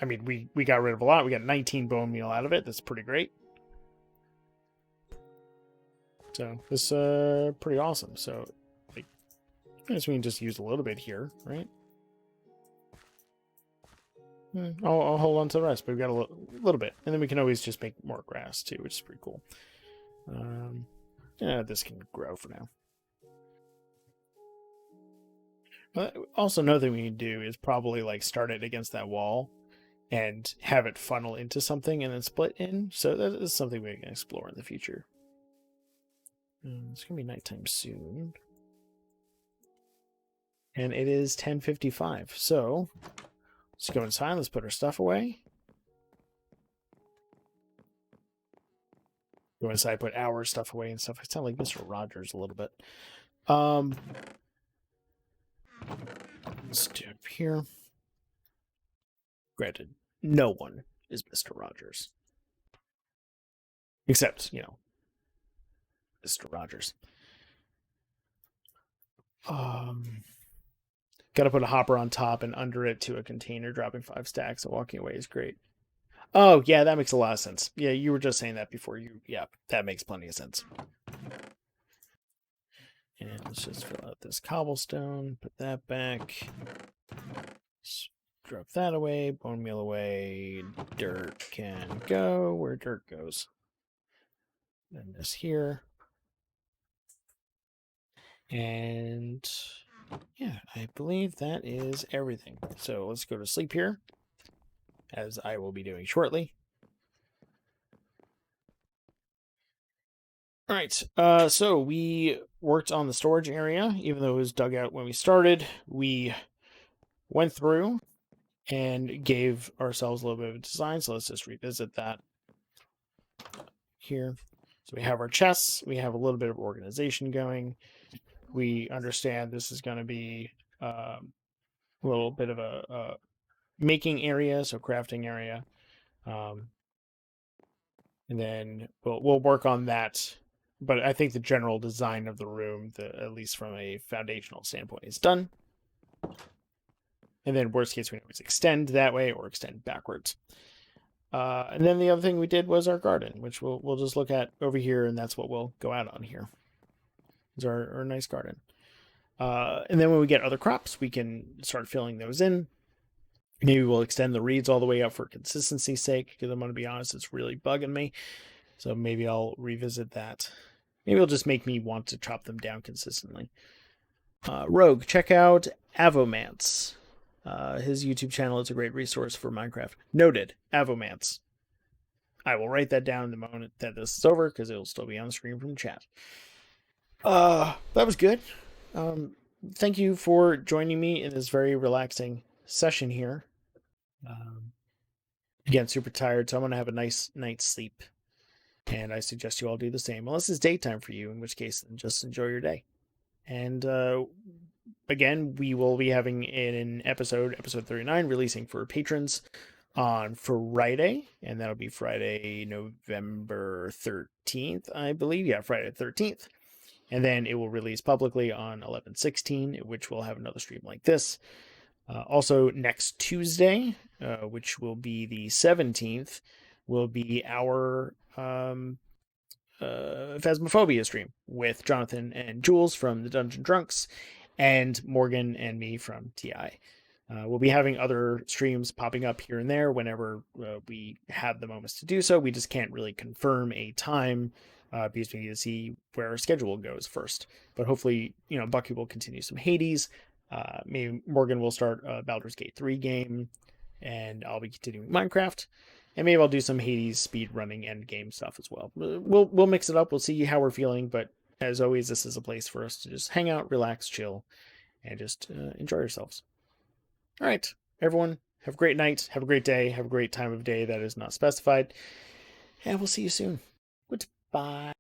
I mean, we got rid of a lot. We got 19 bone meal out of it. That's pretty great. So this is pretty awesome. So like, I guess we can just use a little bit here, right? I'll hold on to the rest, but we've got a little bit. And then we can always just make more grass too, which is pretty cool. Yeah, this can grow for now. Also, another thing we can do is probably like start it against that wall and have it funnel into something and then split in. So that is something we can explore in the future. It's going to be nighttime soon. And it is 10:55. So let's go inside. Let's put our stuff away. Go inside, put our stuff away and stuff. I sound like Mr. Rogers a little bit. Let's do up here. Granted, no one is Mr. Rogers. Except, Mr. Rogers. Got to put a hopper on top and under it to a container, dropping 5 stacks and walking away is great. Oh, yeah, that makes a lot of sense. Yeah, you were just saying that before. Yeah, that makes plenty of sense. And let's just fill out this cobblestone, put that back. Drop that away, bone meal away, dirt can go where dirt goes. Then this here. And yeah, I believe that is everything. So let's go to sleep here, as I will be doing shortly. All right, so we worked on the storage area, even though it was dug out when we started. We went through and gave ourselves a little bit of a design, so let's just revisit that here. So we have our chests, we have a little bit of organization going. We understand this is going to be a little bit of a making area, so crafting area. And then we'll work on that. But I think the general design of the room, at least from a foundational standpoint, is done. And then worst case, we can always extend that way or extend backwards. And then the other thing we did was our garden, which we'll just look at over here, and that's what we'll go out on here. It's our nice garden. And then when we get other crops, we can start filling those in. Maybe we'll extend the reeds all the way up for consistency's sake, because I'm going to be honest, it's really bugging me. So maybe I'll revisit that. Maybe it'll just make me want to chop them down consistently. Rogue, check out Avomance. His YouTube channel is a great resource for Minecraft. Noted, Avomance. I will write that down the moment that this is over, because it'll still be on the screen from chat. That was good. Thank you for joining me in this very relaxing session here. Again, super tired, so I'm going to have a nice night's sleep. And I suggest you all do the same, unless it's daytime for you, in which case, then just enjoy your day. And again, we will be having an episode 39, releasing for patrons on Friday, and that'll be Friday, November 13th, I believe. Yeah, Friday the 13th. And then it will release publicly on 11/16, which will have another stream like this. Also, next Tuesday, which will be the 17th, will be our Phasmophobia stream with Jonathan and Jules from the Dungeon Drunks and Morgan and me from TI. We'll be having other streams popping up here and there whenever we have the moments to do so. We just can't really confirm a time because we need to see where our schedule goes first. But hopefully, Bucky will continue some Hades. Maybe Morgan will start a Baldur's Gate 3 game, and I'll be continuing Minecraft. And maybe I'll do some Hades speed running end game stuff as well. We'll mix it up. We'll see how we're feeling. But as always, this is a place for us to just hang out, relax, chill, and just enjoy yourselves. All right, everyone, have a great night. Have a great day. Have a great time of day that is not specified. And we'll see you soon. Goodbye.